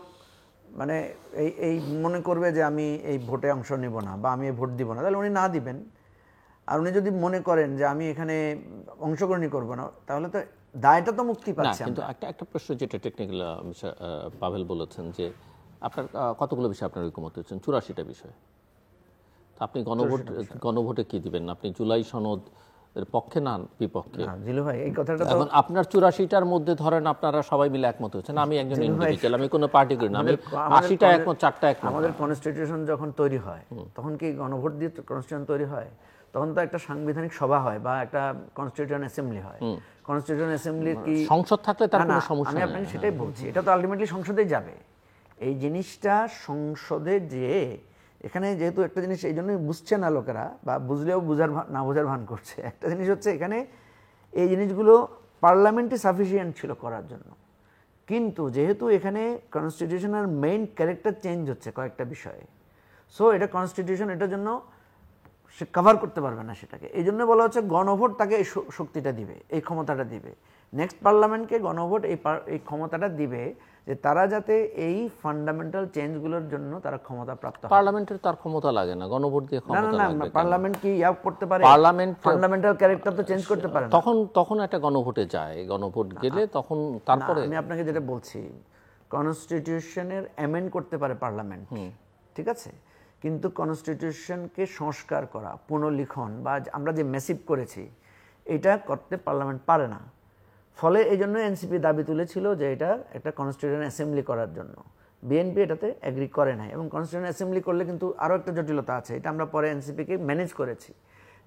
মানে এই মনে করবে যে আমি এই ভোটে অংশ নিব না বা আমি ভোট দিব না, তাহলে উনি না দিবেন। আর উনি যদি মনে করেন যে আমি এখানে অংশগ্রহণই করবো না, তাহলে তো দায়টা তো মুক্তি পাচ্ছে। কিন্তু একটা প্রশ্ন যেটা টেকনিক্যাল পাভেল বলেছেন যে আপনার কতগুলো বিষয় আপনার ঐকমত হচ্ছেন, 84টা বিষয়। আপনি গণভোটে কি দিবেন? আপনি জুলাই সনদ এর পক্ষে না বিপক্ষে? জিলু ভাই এই কথাটা এখন আপনার 84টার মধ্যে ধরেন আপনারা সবাই মিলে একমত হচ্ছেন, আমি একজন ইন্ডিভিজুয়াল, আমি কোনো পার্টি করি না, আমি 80টা একমত, 4টা একমত। আমাদের কনস্টিটিউশন যখন তৈরি হয় তখন কি গণভোট দিয়ে কনস্টিটিউশন তৈরি হয়? তখন তো একটা সাংবিধানিক সভা হয় বা একটা কনস্টিটিউশন অ্যাসেম্বলি হয়। কনস্টিটিউশন অ্যাসেম্বলির কি সংসদ থাকলে তার কোনো সমস্যা নেই? আমি আপনাকে সেটাই বলছি, এটা তো আলটিমেটলি সংসদেই যাবে। এই জিনিসটা সংসদে যে এখানে যেহেতু একটা জিনিস এই জন্যই বুঝছে না লোকেরা, বা বুঝলেও না বোঝার ভান করছে। একটা জিনিস হচ্ছে এখানে এই জিনিসগুলো পার্লামেন্টে সাফিসিয়েন্ট ছিল করার জন্য, কিন্তু যেহেতু এখানে কনস্টিটিউশনের মেইন ক্যারেক্টার চেঞ্জ হচ্ছে কয়েকটা বিষয়ে, সো এটা কনস্টিটিউশন এটার জন্য সে কভার করতে পারবে না সেটাকে। এই জন্য বলা হচ্ছে গণভোট তাকে এই শক্তিটা দিবে, এই ক্ষমতাটা দিবে। নেক্সট পার্লামেন্টকে গণভোট এই ক্ষমতাটা দিবে যে তারা যাতে এই ফান্ডামেন্টাল চেঞ্জগুলোর জন্য তারা ক্ষমতা প্রাপ্ত হয়। পার্লামেন্টের তার ক্ষমতা লাগে না, গণভোট দিয়ে ক্ষমতা লাগবে। না, পার্লামেন্ট কি করতে পারে? পার্লামেন্ট ফান্ডামেন্টাল ক্যারেক্টার তো চেঞ্জ করতে পারে না। তখন একটা গণভোটে যায়, গণভোট গেলে তখন তারপরে আমি আপনাকে যেটা বলছি, কনস্টিটিউশনের অ্যামেন্ড করতে পারে পার্লামেন্ট, ঠিক আছে, কিন্তু কনস্টিটিউশনকে সংস্কার করা, পুনর্লিখন বা আমরা যে ম্যাসিভ করেছি এটা করতে পার্লামেন্ট পারে না। ফলে এই জন্য এনসিপি দাবি তুলেছিল যে এটা একটা কনস্টিটিউশন অ্যাসেম্বলি করার জন্য। বিএনপি এটাতে এগ্রি করে নাই, এবং কনস্টিটিউশন অ্যাসেম্বলি করলে কিন্তু আরও একটা জটিলতা আছে, এটা আমরা পরে এনসিপিকে ম্যানেজ করেছি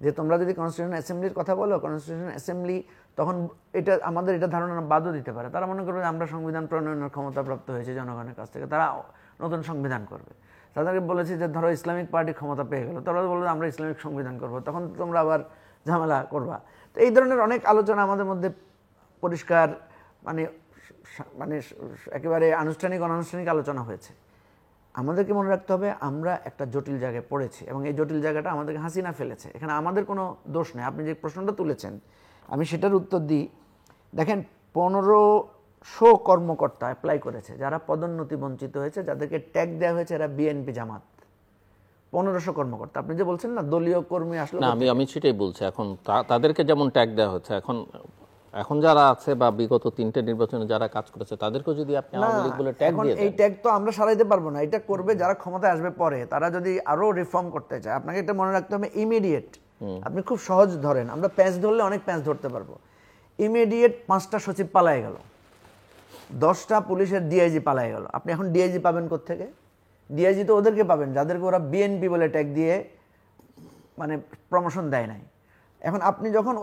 যে তোমরা যদি কনস্টিটিউশন অ্যাসেম্বলির কথা বলো, কনস্টিটিউশন অ্যাসেম্বলি তখন এটা আমাদের এটা ধারণা বাদও দিতে পারে। তারা মনে করবে আমরা সংবিধান প্রণয়নের ক্ষমতাপ্রাপ্ত হয়েছে জনগণের কাছ থেকে, তারা নতুন সংবিধান করবে। তাদেরকে বলেছি যে ধরো ইসলামিক পার্টি ক্ষমতা পেয়ে গেল, তারা বলবে আমরা ইসলামিক সংবিধান করবো, তখন তোমরা আবার ঝামেলা করবা। তো এই ধরনের অনেক আলোচনা আমাদের মধ্যে পরিষ্কার মানে একেবারে আনুষ্ঠানিক অনানুষ্ঠানিক আলোচনা হয়েছে। আমাদেরকে মনে রাখতে হবে আমরা একটা জটিল জায়গায় পড়েছি, এবং এই জটিল জায়গাটা আমাদেরকে হাসিনা ফেলেছে। এখানে আমাদের কোনো দোষ নেই। আপনি যে প্রশ্নটা তুলেছেন আমি সেটার উত্তর দিই। দেখেন 1500 কর্মকর্তা অ্যাপ্লাই করেছে যারা পদোন্নতি বঞ্চিত হয়েছে, যাদেরকে ট্যাগ দেওয়া হয়েছে এরা বিএনপি জামাত। 1500 কর্মকর্তা। আপনি যে বলছেন না দলীয় কর্মী আসলে না, আমি সেটাই বলছি। এখন তাদেরকে যেমন ট্যাগ দেওয়া হচ্ছে, এখন যারা আছে বা বিগত 3টে নির্বাচনে যারা কাজ করেছে তাদেরকেও যদি আপনি আওয়ামী লীগ বলে ট্যাগ দিয়ে দেন, এই ট্যাগ তো আমরা সারাইতে পারবো না। এটা করবে যারা ক্ষমতায় আসবে পরে, তারা যদি আরো রিফর্ম করতে চায়। আপনাকে এটা মনে রাখতে হবে ইমিডিয়েট। আপনি খুব সহজ ধরেন, আমরা প্যাঁচ ধরলে অনেক প্যাঁচ ধরতে পারবো। ইমিডিয়েট 5টা সচিব পালায় গেল, 10টা পুলিশের ডিআইজি পালায় গেল। আপনি এখন ডিআইজি পাবেন কোত্থেকে? ডিআইজি তো ওদেরকে পাবেন যাদেরকে ওরা বিএনপি বলে ট্যাগ দিয়ে মানে প্রমোশন দেয় নাই। এখন আপনি যখন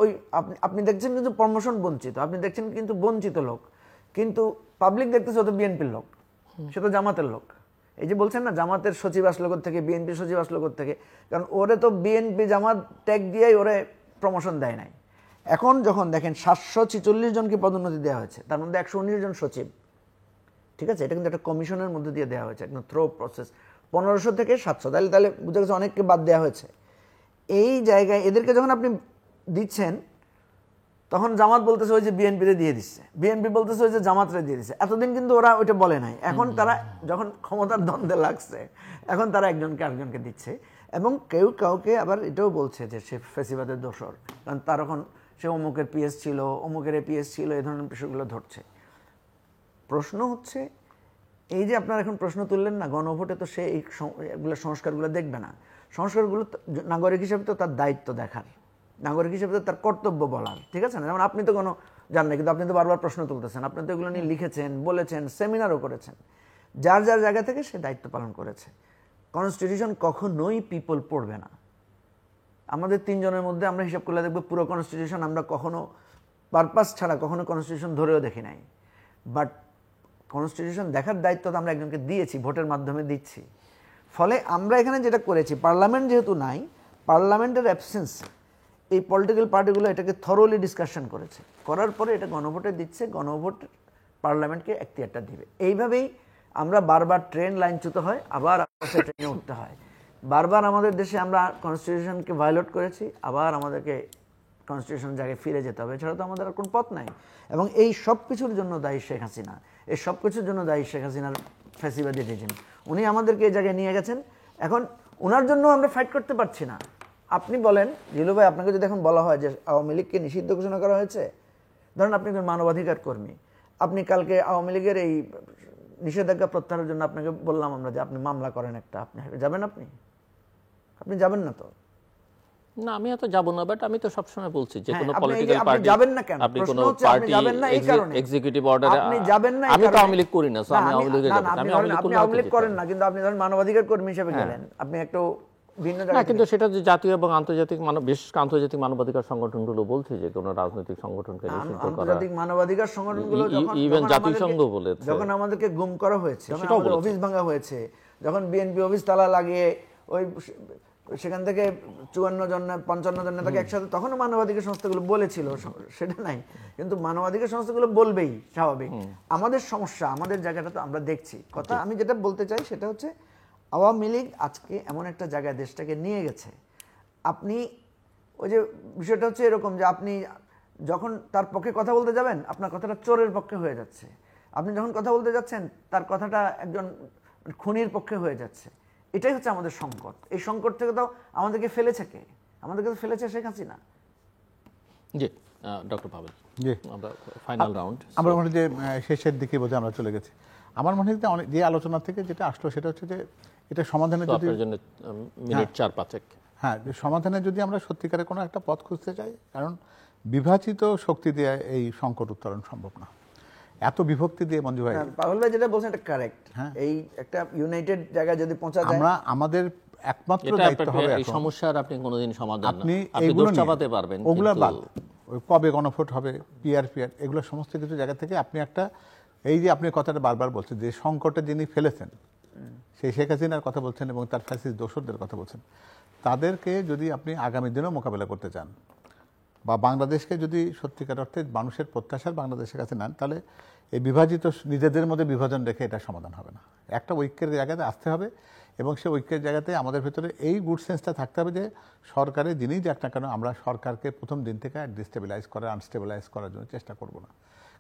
আপনি দেখছেন কিন্তু প্রমোশন বঞ্চিত, আপনি দেখছেন কিন্তু বঞ্চিত লোক, কিন্তু পাবলিক দেখতেছে ও তো বিএনপির লোক, সে তো জামাতের লোক। এই যে বলছেন না জামাতের সচিব আসলো থেকে, বিএনপির সচিব আসলো থেকে, কারণ ওরে তো বিএনপি জামাত ট্যাগ দিয়েই ওরে প্রমোশন দেয় নাই। এখন যখন দেখেন 746 জনকে পদোন্নতি দেওয়া হয়েছে, তার মধ্যে 119 জন সচিব, ঠিক আছে, এটা কিন্তু একটা কমিশনের মধ্যে দিয়ে দেওয়া হয়েছে, একদম থ্রো প্রসেস, 1500 থেকে 700, তাহলে বুঝা গেছে অনেককে বাদ দেওয়া হয়েছে। এই জায়গায় এদেরকে যখন আপনি দিচ্ছেন তখন জামাত বলতেছে ওই যে বিএনপিতে দিয়ে দিচ্ছে, বিএনপি বলতেছে ওই যে জামাতরে দিয়ে দিচ্ছে। এতদিন কিন্তু ওরা ওইটা বলে নাই, এখন তারা যখন ক্ষমতার দ্বন্দ্বে লাগছে এখন তারা একজনকে আরেকজনকে দিচ্ছে, এবং কেউ কাউকে আবার এটাও বলছে যে সে ফ্যাসিবাদের দোসর, কারণ তার এখন সে অমুকের পিএস ছিল, অমুকের পিএস ছিল, এই ধরনের বিষয়গুলো ধরছে। প্রশ্ন হচ্ছে এই যে আপনারা এখন প্রশ্ন তুললেন না, গণভোটে তো সে এইগুলো সংস্কারগুলো দেখবে না। সংস্কারগুলো নাগরিক হিসেবে তো তার দায়িত্ব দেখার, নাগরিক হিসেবে তো তার কর্তব্য বলার, ঠিক আছে না? যেমন আপনি তো কোনো জান না, কিন্তু আপনি তো বারবার প্রশ্ন তুলতেছেন, আপনি তো এগুলো নিয়ে লিখেছেন, বলেছেন, সেমিনারও করেছেন, যার যার জায়গা থেকে সে দায়িত্ব পালন করেছে। কনস্টিটিউশন কখনোই পিপল পড়বে না। আমাদের 3 জনের মধ্যে আমরা হিসাব করলে দেখবো পুরো কনস্টিটিউশন আমরা কখনো পারপাস ছাড়া কখনো কনস্টিটিউশন ধরেও দেখি নাই। বাট কনস্টিটিউশন দেখার দায়িত্ব তো আমরা একজনকে দিয়েছি, ভোটের মাধ্যমে দিচ্ছি। ফলে আমরা এখানে যেটা করেছি, পার্লামেন্ট যেহেতু নাই, পার্লামেন্টের অ্যাবসেন্স, এই পলিটিক্যাল পার্টিগুলো এটাকে থরোলি ডিসকাশন করেছে, করার পরে এটা গণভোটে দিচ্ছে, গণভোট পার্লামেন্টকে এখতিয়ারটা দিবে। এইভাবেই আমরা বারবার ট্রেন লাইনচ্যুত হয়, আবার সে ট্রেনে উঠতে হয়। বারবার আমাদের দেশে আমরা কনস্টিটিউশনকে ভায়োলেট করেছি, আবার আমাদেরকে কনস্টিটিউশন জায়গায় ফিরে যেতে হবে, এছাড়া তো আমাদের আর কোনো পথ নাই। এবং এই সব কিছুর জন্য দায়ী শেখ হাসিনা, এই সব কিছুর জন্য দায়ী শেখ হাসিনার ফ্যাসিবাদী রেজিম। উনি আমাদেরকে এই জায়গায় নিয়ে গেছেন, এখন ওনার জন্য আমরা ফাইট করতে পারছি না। আপনি বলেন জিলু ভাই, আপনাকে যদি এখন বলা হয় যে আওয়ামী লীগকে নিষিদ্ধ ঘোষণা করা হয়েছে, ধরেন আপনি একজন মানবাধিকার কর্মী, আপনি কালকে আওয়ামী লীগের এই নিষেধাজ্ঞা প্রত্যাহারের জন্য আপনাকে বললাম আমরা যে আপনি মামলা করেন একটা, আপনি যাবেন? আপনি যাবেন না তো? না, আমি এত যাব না, বাট আমি তো সবসময় বলছি যে কোনো আপনি পলিটিক্যাল পার্টি যাবেন না কেন? আপনি প্রশ্ন কোনো হচ্ছে আপনি পার্টি যাবেন না এই কারণে। এক্সিকিউটিভ অর্ডারে আপনি যাবেন না এই আমি তো কারণে। আওয়ামী লীগ করি না, সো আমি আওয়ামী লীগে যাব না। আমি আওয়ামী লীগ আপনি আওয়ামী লীগ করেন না, কিন্তু আপনি ধরেন মানবাধিকার কর্মী হিসেবে গেলেন, আপনি একটু ভিন্ন না, জায়গায়। কিন্তু সেটা যে জাতীয় এবং আন্তর্জাতিক বিশেষ করে আন্তর্জাতিক মানবাধিকার সংগঠনগুলো বলছে যে কোনো রাজনৈতিক সংগঠনকে নিষিদ্ধ করা, আন্তর্জাতিক মানবাধিকার সংগঠনগুলো ইভেন জাতিসংঘ বলেছে, যখন আমাদেরকে গুম করা হয়েছে, যখন আমাদের অফিস ভাঙা হয়েছে, যখন বিএনপি অফিস তালা লাগিয়ে ওই সেখান থেকে 54 জন না 55 জন নেতাকে একসাথে, তখনও মানবাধিকার সংস্থাগুলো বলেছিল, সেটা নাই, কিন্তু মানবাধিকার সংস্থাগুলো বলবেই স্বাভাবিক। আমাদের সমস্যা, আমাদের জায়গাটা তো আমরা দেখছি। কথা আমি যেটা বলতে চাই সেটা হচ্ছে আওয়ামী লীগ আজকে এমন একটা জায়গায় দেশটাকে নিয়ে গেছে। আপনি ওই যে বিষয়টা হচ্ছে এরকম যে আপনি যখন তার পক্ষে কথা বলতে যাবেন, আপনার কথাটা চোরের পক্ষে হয়ে যাচ্ছে। আপনি যখন কথা বলতে যাচ্ছেন, তার কথাটা একজন খুনির পক্ষে হয়ে যাচ্ছে। এটাই হচ্ছে আমাদের সংকট। এই সংকট থেকে তো আমাদেরকে ফেলেছে কে? আমাদেরকে তো ফেলেছে শেখ হাসিনা। জি ডক্টর পাবেল, জি আমরা ফাইনাল রাউন্ড, আমার মনে হয় যে শেষের দিকে বোধ আমরা চলে গেছি। আমার মনে হয় যে আলোচনা থেকে যেটা আসলো সেটা হচ্ছে যে এটা সমাধানের যদি আপনার জন্য মিনিট 4-5 হ্যাঁ, সমাধানের যদি আমরা সত্যিকারের কোনো একটা পথ খুঁজতে চাই, কারণ বিভাজিত শক্তি দিয়ে এই সংকট উত্তরণ সম্ভব না, এত বিভক্তি দিয়ে। মঞ্জু ভাই, পাগল ভাই যেটা বলছেন এটা কারেক্ট। এই একটা ইউনাইটেড জায়গায় যদি পৌঁছা যায়, আমরা আমাদের একমাত্র দায়িত্ব হবে এই সমস্যার আপনি কোনোদিন সমাধান না, আপনি আপনি দোষ চাপাতে পারবেন, ওগুলো বাদ, ওই কবে গণভোট হবে, পিআর এগুলো সমস্ত কিছু জায়গা থেকে আপনি একটা, এই যে আপনি কথাটা বারবার বলছেন যে সংকটে যিনি ফেলেছেন সেই শেখ হাসিনার কথা বলছেন এবং তার ফ্যাসিস্ট দোসরদের কথা বলছেন, তাদেরকে যদি আপনি আগামী দিনেও মোকাবেলা করতে চান বা বাংলাদেশকে যদি সত্যিকার অর্থে মানুষের প্রত্যাশার বাংলাদেশের কাছে নেন, তাহলে এই বিভাজিত নিজেদের মধ্যে বিভাজন রেখে এটা সমাধান হবে না। একটা ঐক্যের জায়গাতে আসতে হবে এবং সেই ঐক্যের জায়গাতে আমাদের ভেতরে এই গুড সেন্সটা থাকতে হবে যে সরকারের যিনিই যাক না কেন, আমরা সরকারকে প্রথম দিন থেকে ডিস্টেবিলাইজ করা, আনস্টেবিলাইজ করার জন্য চেষ্টা করব না।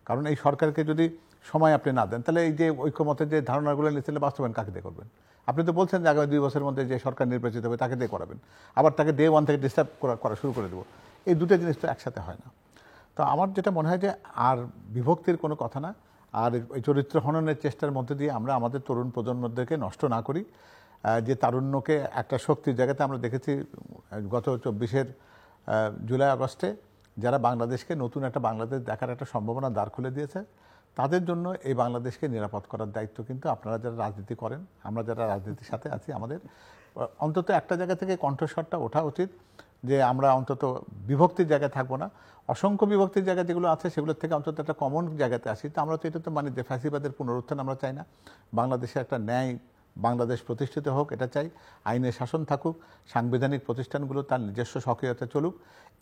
কারণ এই সরকারকে যদি সময় আপনি না দেন, তাহলে এই যে ঐক্যমতের যে ধারণাগুলো নিয়েছিল বাস্তবায়ন কাকে দিয়ে করবেন? আপনি তো বলছেন যে আগামী 2 বছরের মধ্যে যে সরকার নির্বাচিত হবে তাকে দিয়ে করাবেন, আবার তাকে ডে 1 থেকে ডিস্টার্ব করা শুরু করে দেবো। এই দুটো জিনিস তো একসাথে হয় না। তো আমার যেটা মনে হয় যে আর বিভক্তির কোনো কথা না, আর ওই চরিত্র হননের চেষ্টার মধ্যে দিয়ে আমরা আমাদের তরুণ প্রজন্মদেরকে নষ্ট না করি। যে তারুণ্যকে একটা শক্তির জায়গাতে আমরা দেখেছি গত 24 জুলাই আগস্টে, যারা বাংলাদেশকে নতুন একটা বাংলাদেশ দেখার একটা সম্ভাবনা দ্বার খুলে দিয়েছে, তাদের জন্য এই বাংলাদেশকে নিরাপদ করার দায়িত্ব কিন্তু আপনারা যারা রাজনীতি করেন, আমরা যারা রাজনীতির সাথে আছি, আমাদের অন্তত একটা জায়গা থেকে কণ্ঠস্বরটা ওঠা উচিত যে আমরা অন্তত বিভক্তির জায়গায় থাকবো না। অসংখ্য বিভক্তির জায়গা যেগুলো আছে সেগুলোর থেকে অন্তত একটা কমন জায়গাতে আসি। তো আমরা তো এটা তো মানে যে ফ্যাসিবাদের পুনরুত্থান আমরা চাই না, বাংলাদেশে একটা ন্যায় বাংলাদেশ প্রতিষ্ঠিত হোক এটা চাই, আইনের শাসন থাকুক, সাংবিধানিক প্রতিষ্ঠানগুলো তার নিজস্ব সক্রিয়তা চলুক।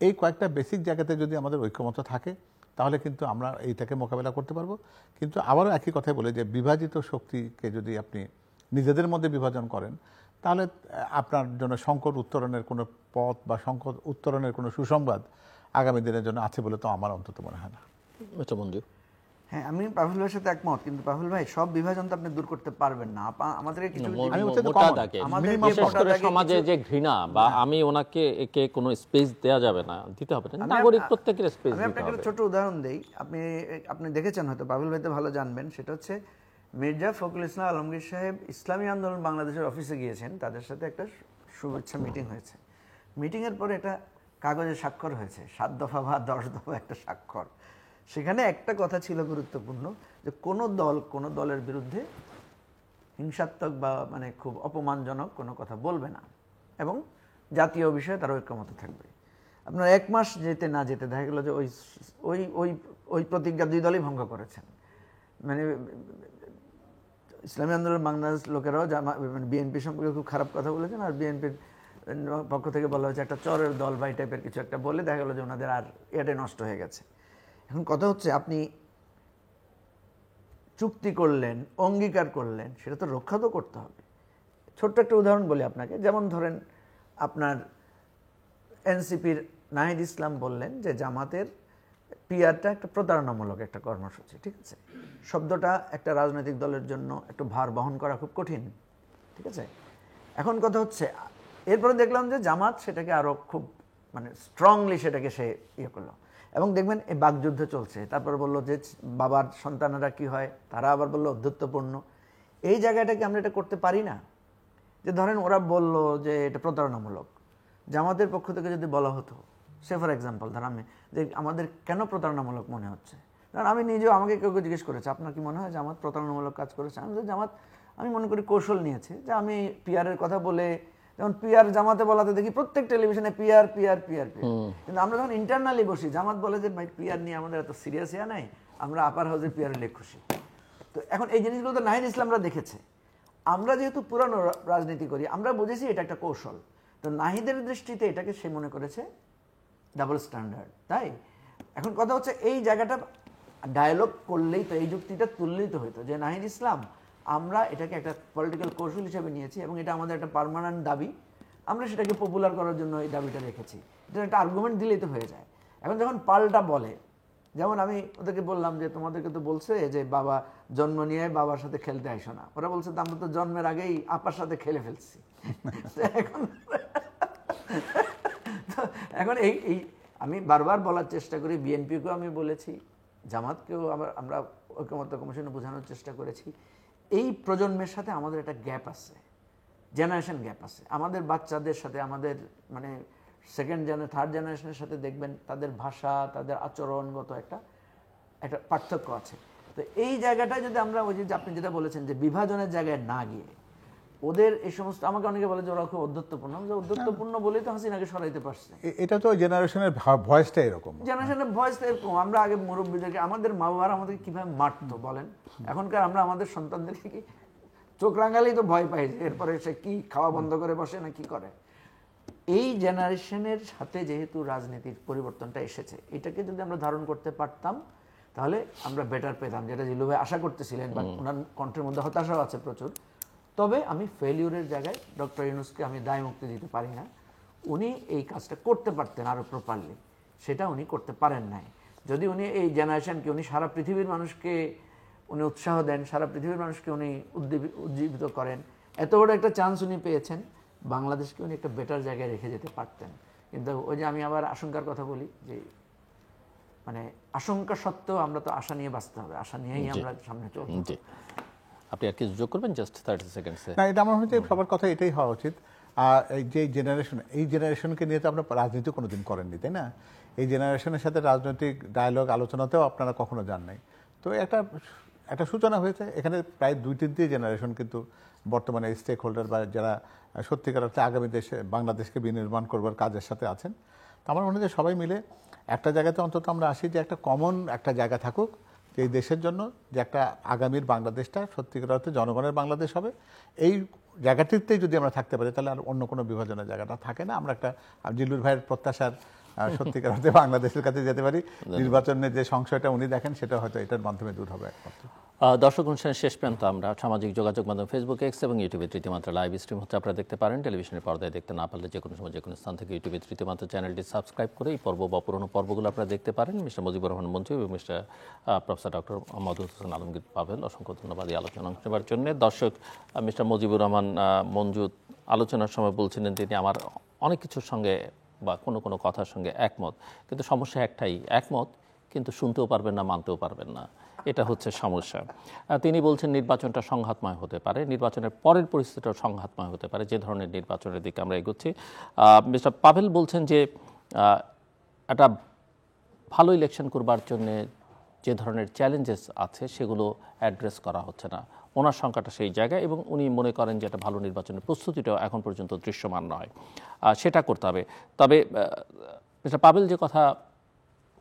এই কয়েকটা বেসিক জায়গাতে যদি আমাদের ঐক্যমত থাকে, তাহলে কিন্তু আমরা এইটাকে মোকাবেলা করতে পারবো। কিন্তু আবারও একই কথাই বলে যে বিভাজিত শক্তিকে যদি আপনি নিজেদের মধ্যে বিভাজন করেন, তাহলে আপনার জন্য সংকট উত্তরণের কোনো পথ বা সংকট উত্তরণের কোনো সুসংবাদ আগামী দিনের জন্য আছে বলে তো আমার অন্তত মনে হয় না। আচ্ছা বন্ধু, হ্যাঁ, আমি পাভেল ভাইয়ের সাথে একমত, কিন্তু পাভেল ভাই সব বিভাজন তো আপনি দূর করতে পারবেন না। আমাদের কিছু আমি হচ্ছে তো মোটা common, দাগে আমাদের minimum বিশেষ মোটা করে দাগে সমাজে কিছু- যে ঘৃণা বা আমি ওনাকে একে কোনো স্পেস দেয়া যাবে না, দিতে হবে না, আমি নাগরিক আপ- প্রত্যেকের স্পেস আমি দিতে আপনাকে একটা হবে। ছোট উদাহরণ দেই। আপনি দেখেছেন হয়তো, পাভেল ভাই তো ভালো জানবেন। সেটা হচ্ছে মির্জা ফখরুল ইসলাম আলমগীর সাহেব ইসলামী আন্দোলন বাংলাদেশের অফিসে গিয়েছেন, তাদের সাথে একটা শুভেচ্ছা মিটিং হয়েছে। মিটিংয়ের পরে একটা কাগজে স্বাক্ষর হয়েছে, 7 দফা বা 10 দফা একটা স্বাক্ষর। সেখানে একটা কথা ছিল গুরুত্বপূর্ণ, যে কোনো দলের বিরুদ্ধে হিংসাত্মক বা মানে খুব অপমানজনক কোনো কথা বলবে না, এবং জাতীয় বিষয়ে তারা ঐক্যমত থাকবে। আপনার 1 মাস যেতে না যেতে দেখা গেল যে ওই ওই ওই ওই প্রতিজ্ঞা 2 দলই ভঙ্গ করেছেন। মানে ইসলামী আন্দোলন বাংলাদেশ লোকেরাও বিএনপি সম্পর্কে খুব খারাপ কথা বলেছেন, আর বিএনপির পক্ষ থেকে বলা হয়েছে একটা চরের দল বা এই টাইপের কিছু একটা বলে দেখা গেলো যে ওনাদের আর এটাই নষ্ট হয়ে গেছে। এখন কথা হচ্ছে, আপনি চুক্তি করলেন, অঙ্গীকার করলেন, সেটা তো রক্ষা তো করতে হবে। ছোট্ট একটা উদাহরণ বলি আপনাকে, যেমন ধরেন আপনার এনসিপির নাহিদ ইসলাম বললেন যে জামাতের পিআরটা একটা প্রতারণামূলক একটা কর্মসূচি। ঠিক আছে, শব্দটা একটা রাজনৈতিক দলের জন্য একটু ভার বহন করা খুব কঠিন। ঠিক আছে, এখন কথা হচ্ছে, এরপরে দেখলাম যে জামাত সেটাকে আরও খুব মানে স্ট্রংলি সেটাকে সে ইয়ে করলো, এবং দেখবেন এই বাকযুদ্ধ চলছে। তারপরে বললো যে বাবার সন্তানেরা কি হয়, তারা আবার বললো অধ্যত্বপূর্ণ। এই জায়গাটাকে আমরা এটা করতে পারি না? যে ধরেন ওরা বললো যে এটা প্রতারণামূলক, জামাতের পক্ষ থেকে যদি বলা হতো, সে ফর এক্সাম্পল ধর আমি, যে আমাদের কেন প্রতারণামূলক মনে হচ্ছে, কারণ আমি নিজেও, আমাকে কেউ কেউ জিজ্ঞেস করেছে আপনার কি মনে হয় জামাত প্রতারণামূলক কাজ করেছে? আমি জামাত, আমি মনে করি কৌশল নিয়েছে, যে আমি পিআরের কথা বলে, যেমন পিআর জামাতে বলাতে দেখি প্রত্যেক টেলিভিশনে পিআর পিআর পিআর পিআর, কিন্তু আমরা যখন ইন্টারনালি বসি, জামাত বলে যে ভাই পিআর নিয়ে আমাদের এত সিরিয়াস ইয়া নাই, আমরা আপার হাউসের পিআর হলে খুশি। তো এখন এই জিনিসগুলো তো নাহিদ ইসলামরা দেখেছে। আমরা যেহেতু পুরানো রাজনীতি করি, আমরা বুঝেছি এটা একটা কৌশল। তো নাহিদের দৃষ্টিতে এটাকে সে মনে করেছে ডাবল স্ট্যান্ডার্ড। তাই এখন কথা হচ্ছে, এই জায়গাটা ডায়ালগ করলেই তো, এই যুক্তিটা তুললেই তো হইতো যে নাহিদ ইসলাম, আমরা এটাকে একটা পলিটিক্যাল কৌশল হিসেবে নিয়েছি এবং এটা আমাদের একটা পার্মানেন্ট দাবি, আমরা সেটাকে পপুলার করার জন্য এই দাবিটা রেখেছি। এটা একটা আর্গুমেন্ট দিলেই তো হয়ে যায়। এখন যখন পাল্টা বলে, যেমন আমি ওদেরকে বললাম যে তোমাদেরকে তো বলছে যে বাবা জন্ম নিয়ে বাবার সাথে খেলতে আইসো না, ওরা বলছে তো আমরা তো জন্মের আগেই আপার সাথে খেলে ফেলছি। এখন এই আমি বারবার বলার চেষ্টা করি, বিএনপিকেও আমি বলেছি, জামাতকেও আমরা ঐকমত্য কমিশনে বোঝানোর চেষ্টা করেছি, এই প্রজন্মের সাথে আমাদের একটা গ্যাপ আছে, জেনারেশন গ্যাপ আছে। আমাদের বাচ্চাদের সাথে, আমাদের মানে থার্ড জেনারেশনের সাথে দেখবেন তাদের ভাষা, তাদের আচরণগত একটা পার্থক্য আছে। তো এই জায়গাটায় যদি আমরা ওই যে আপনি যেটা বলেছেন যে বিভাজনের জায়গায় না গিয়ে ওদের এই সমস্ত, আমাকে অনেকে বলে যে ওরা খুব অধ্যত্বপূর্ণ, অধ্যত্বপূর্ণ বলেই তো হাসিনাকে সরাইতে পারছে। এটা তো জেনারেশনের ভয়েসটা এরকম, জেনারেশনের ভয়েস এরকম। আমরা আগে মুরব্বীদেরকে, আমাদের মা বাবারা আমাদেরকে কিভাবে মারতো বলেন, এখনকার আমরা আমাদের সন্তানদেরকে কি চোখ রাঙালেই তো ভয় পাই, এরপরে সে কি খাওয়া বন্ধ করে বসে না কি করে। এই জেনারেশনের সাথে যেহেতু রাজনীতির পরিবর্তনটা এসেছে, এটাকে যদি আমরা ধারণ করতে পারতাম তাহলে আমরা বেটার পেতাম, যেটা জিলু ভাই আশা করতেছিলেন, বা ওনার কণ্ঠের মধ্যে হতাশাও আছে প্রচুর। তবে আমি ফেলিউরের জায়গায় ডক্টর ইউনূসকে আমি দায় মুক্তি দিতে পারি না। উনি এই কাজটা করতে পারতেন আরও প্রপারলি, সেটা উনি করতে পারেন নাই। যদি উনি এই জেনারেশনকে, উনি সারা পৃথিবীর মানুষকে উনি উৎসাহ দেন, সারা পৃথিবীর মানুষকে উনি উজ্জীবিত করেন, এত বড় একটা চান্স উনি পেয়েছেন, বাংলাদেশকে উনি একটা বেটার জায়গায় রেখে যেতে পারতেন। কিন্তু ওই যে আমি আবার আশঙ্কার কথা বলি, যে মানে আশঙ্কা সত্ত্বেও আমরা তো আশা নিয়ে বাঁচতে হবে, আশা নিয়েই আমরা সামনে চলব। আপনি আর কিছু যোগ করবেন? জাস্ট 30 সেকেন্ডসে। না, এটা আমার হচ্ছে সবার কথা এটাই হওয়া উচিত। আর এই যে জেনারেশন, এই জেনারেশনকে নিয়ে তো আমরা রাজনীতি কোনোদিন করেননি, তাই না? এই জেনারেশনের সাথে রাজনৈতিক ডায়ালগ আলোচনাতেও আপনারা কখনো যান নাই। তো একটা সূচনা হয়েছে এখানে, প্রায় 2-3টি জেনারেশন কিন্তু বর্তমানে স্টেক হোল্ডার বা যারা সত্যিকার অর্থে আগামী বাংলাদেশকে বিনির্মাণ করবার কাজের সাথে আছেন। তো আমার মনে হয় সবাই মিলে একটা জায়গাতে অন্তত আমরা আসি, যে একটা কমন একটা জায়গা থাকুক, যে এই দেশের জন্য যে একটা আগামীর বাংলাদেশটা সত্যিকার অর্থে জনগণের বাংলাদেশ হবে। এই জায়গাটিতেই যদি আমরা থাকতে পারি, তাহলে আর অন্য কোনো বিভাজনের জায়গাটা থাকে না। আমরা একটা জিল্লুর ভাইয়ের প্রত্যাশার সত্যিকার অর্থে বাংলাদেশের কাছে যেতে পারি। নির্বাচনের যে সংশয়টা উনি দেখেন সেটা হয়তো এটার মাধ্যমে দূর হবে একমাত্র। দর্শক অনুষ্ঠানের শেষ প্রান্ত আমরা সামাজিক যোগাযোগ মাধ্যম ফেসবুক, এক্স এবং ইউটিউবে তৃতীয় মাত্রা লাইভ স্ট্রিম হচ্ছে, আপনারা দেখতে পারেন। টেলিভিশনের পর্দায় দেখতে না পারলে যে কোনো সময় যে কোনো স্থান থেকে ইউটিউবে তৃতীয় মাত্রা চ্যানেলটি সাবস্ক্রাইব করে এই পর্ব বা পুরোনো পর্বগুলো আপনারা দেখতে পারেন। মিস্টার মুজিবুর রহমান মঞ্জু এবং mister professor doctor Moudud Hossain Alamgir Pavel, অসংখ্য ধন্যবাদ এই আলোচনা অংশ নেবার জন্য। দর্শক, মিস্টার মুজিবুর রহমান মঞ্জু আলোচনার সময় বলছিলেন তিনি আমার অনেক কিছুর সঙ্গে বা কোনো কোনো কথার সঙ্গে একমত, কিন্তু সমস্যা একটাই, একমত কিন্তু শুনতেও পারবেন না, মানতেও পারবেন না, এটা হচ্ছে সমস্যা। তিনি বলছেন নির্বাচনটা সংঘাতময় হতে পারে, নির্বাচনের পরের পরিস্থিতিটাও সংঘাতময় হতে পারে, যে ধরনের নির্বাচনের দিকে আমরা এগোচ্ছি। মিস্টার পাভেল বলছেন যে একটা ভালো ইলেকশন করবার জন্য যে ধরনের চ্যালেঞ্জেস আছে সেগুলো অ্যাড্রেস করা হচ্ছে না, ওনার সংখ্যাটা সেই জায়গায়, এবং উনি মনে করেন যে একটা ভালো নির্বাচনের প্রস্তুতিটাও এখন পর্যন্ত দৃশ্যমান নয়, সেটা করতে হবে। তবে মিস্টার পাভেল যে কথা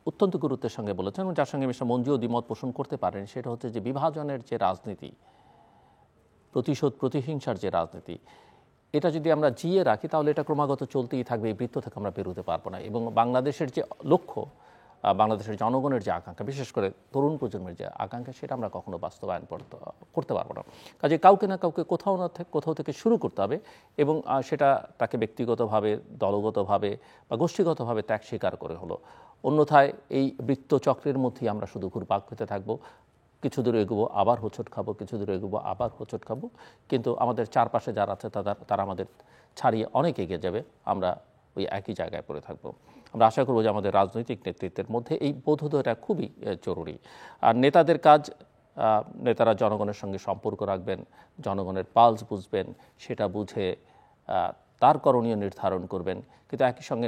অত্যন্ত গুরুত্বের সঙ্গে বলেছেন এবং যার সঙ্গে মিস্টার মঞ্জুও দ্বিমত পোষণ করতে পারেন, সেটা হচ্ছে যে বিভাজনের যে রাজনীতি, প্রতিশোধ প্রতিহিংসার যে রাজনীতি, এটা যদি আমরা জিয়ে রাখি তাহলে এটা ক্রমাগত চলতেই থাকবে, এই বৃত্ত থেকে আমরা বেরোতে পারবো না। এবং বাংলাদেশের যে লক্ষ্য, বাংলাদেশের জনগণের যে আকাঙ্ক্ষা, বিশেষ করে তরুণ প্রজন্মের যে আকাঙ্ক্ষা, সেটা আমরা কখনো বাস্তবায়ন করতে পারবো না। কাজে কাউকে না কাউকে কোথাও থেকে শুরু করতে হবে, এবং সেটা তাকে ব্যক্তিগতভাবে, দলগতভাবে বা গোষ্ঠীগতভাবে ত্যাগ স্বীকার করে হলো। অন্যথায় এই বৃত্তচক্রের মধ্যেই আমরা শুধু ঘুরপাক খেতে থাকবো, কিছু দূরে এগোবো আবার হোঁচট খাবো, কিছু দূরে এগোবো আবার হোঁচট খাবো, কিন্তু আমাদের চারপাশে যারা আছে তারা আমাদের ছাড়িয়ে অনেক এগিয়ে যাবে, আমরা ওই একই জায়গায় পড়ে থাকবো। আমরা আশা করবো যে আমাদের রাজনৈতিক নেতৃত্বের মধ্যে এই বোধোদয়টা খুবই জরুরি। আর নেতাদের কাজ, নেতারা জনগণের সঙ্গে সম্পর্ক রাখবেন, জনগণের পালস বুঝবেন, সেটা বুঝে তার করণীয় নির্ধারণ করবেন, কিন্তু একই সঙ্গে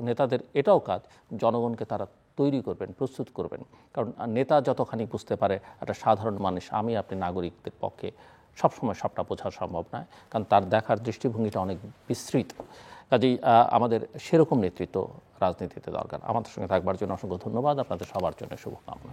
নেতাদের এটাও কাজ জনগণকে তারা তৈরি করবেন, প্রস্তুত করবেন। কারণ নেতা যতখানি বুঝতে পারে, একটা সাধারণ মানুষ, আমি আপনি নাগরিকদের পক্ষে সবসময় সবটা বোঝা সম্ভব নয়, কারণ তার দেখার দৃষ্টিভঙ্গিটা অনেক বিস্তৃত। কাজেই আমাদের সেরকম নেতৃত্ব রাজনীতিতে দরকার। আমাদের সঙ্গে থাকবার জন্য অসংখ্য ধন্যবাদ, আপনাদের সবার জন্য শুভকামনা।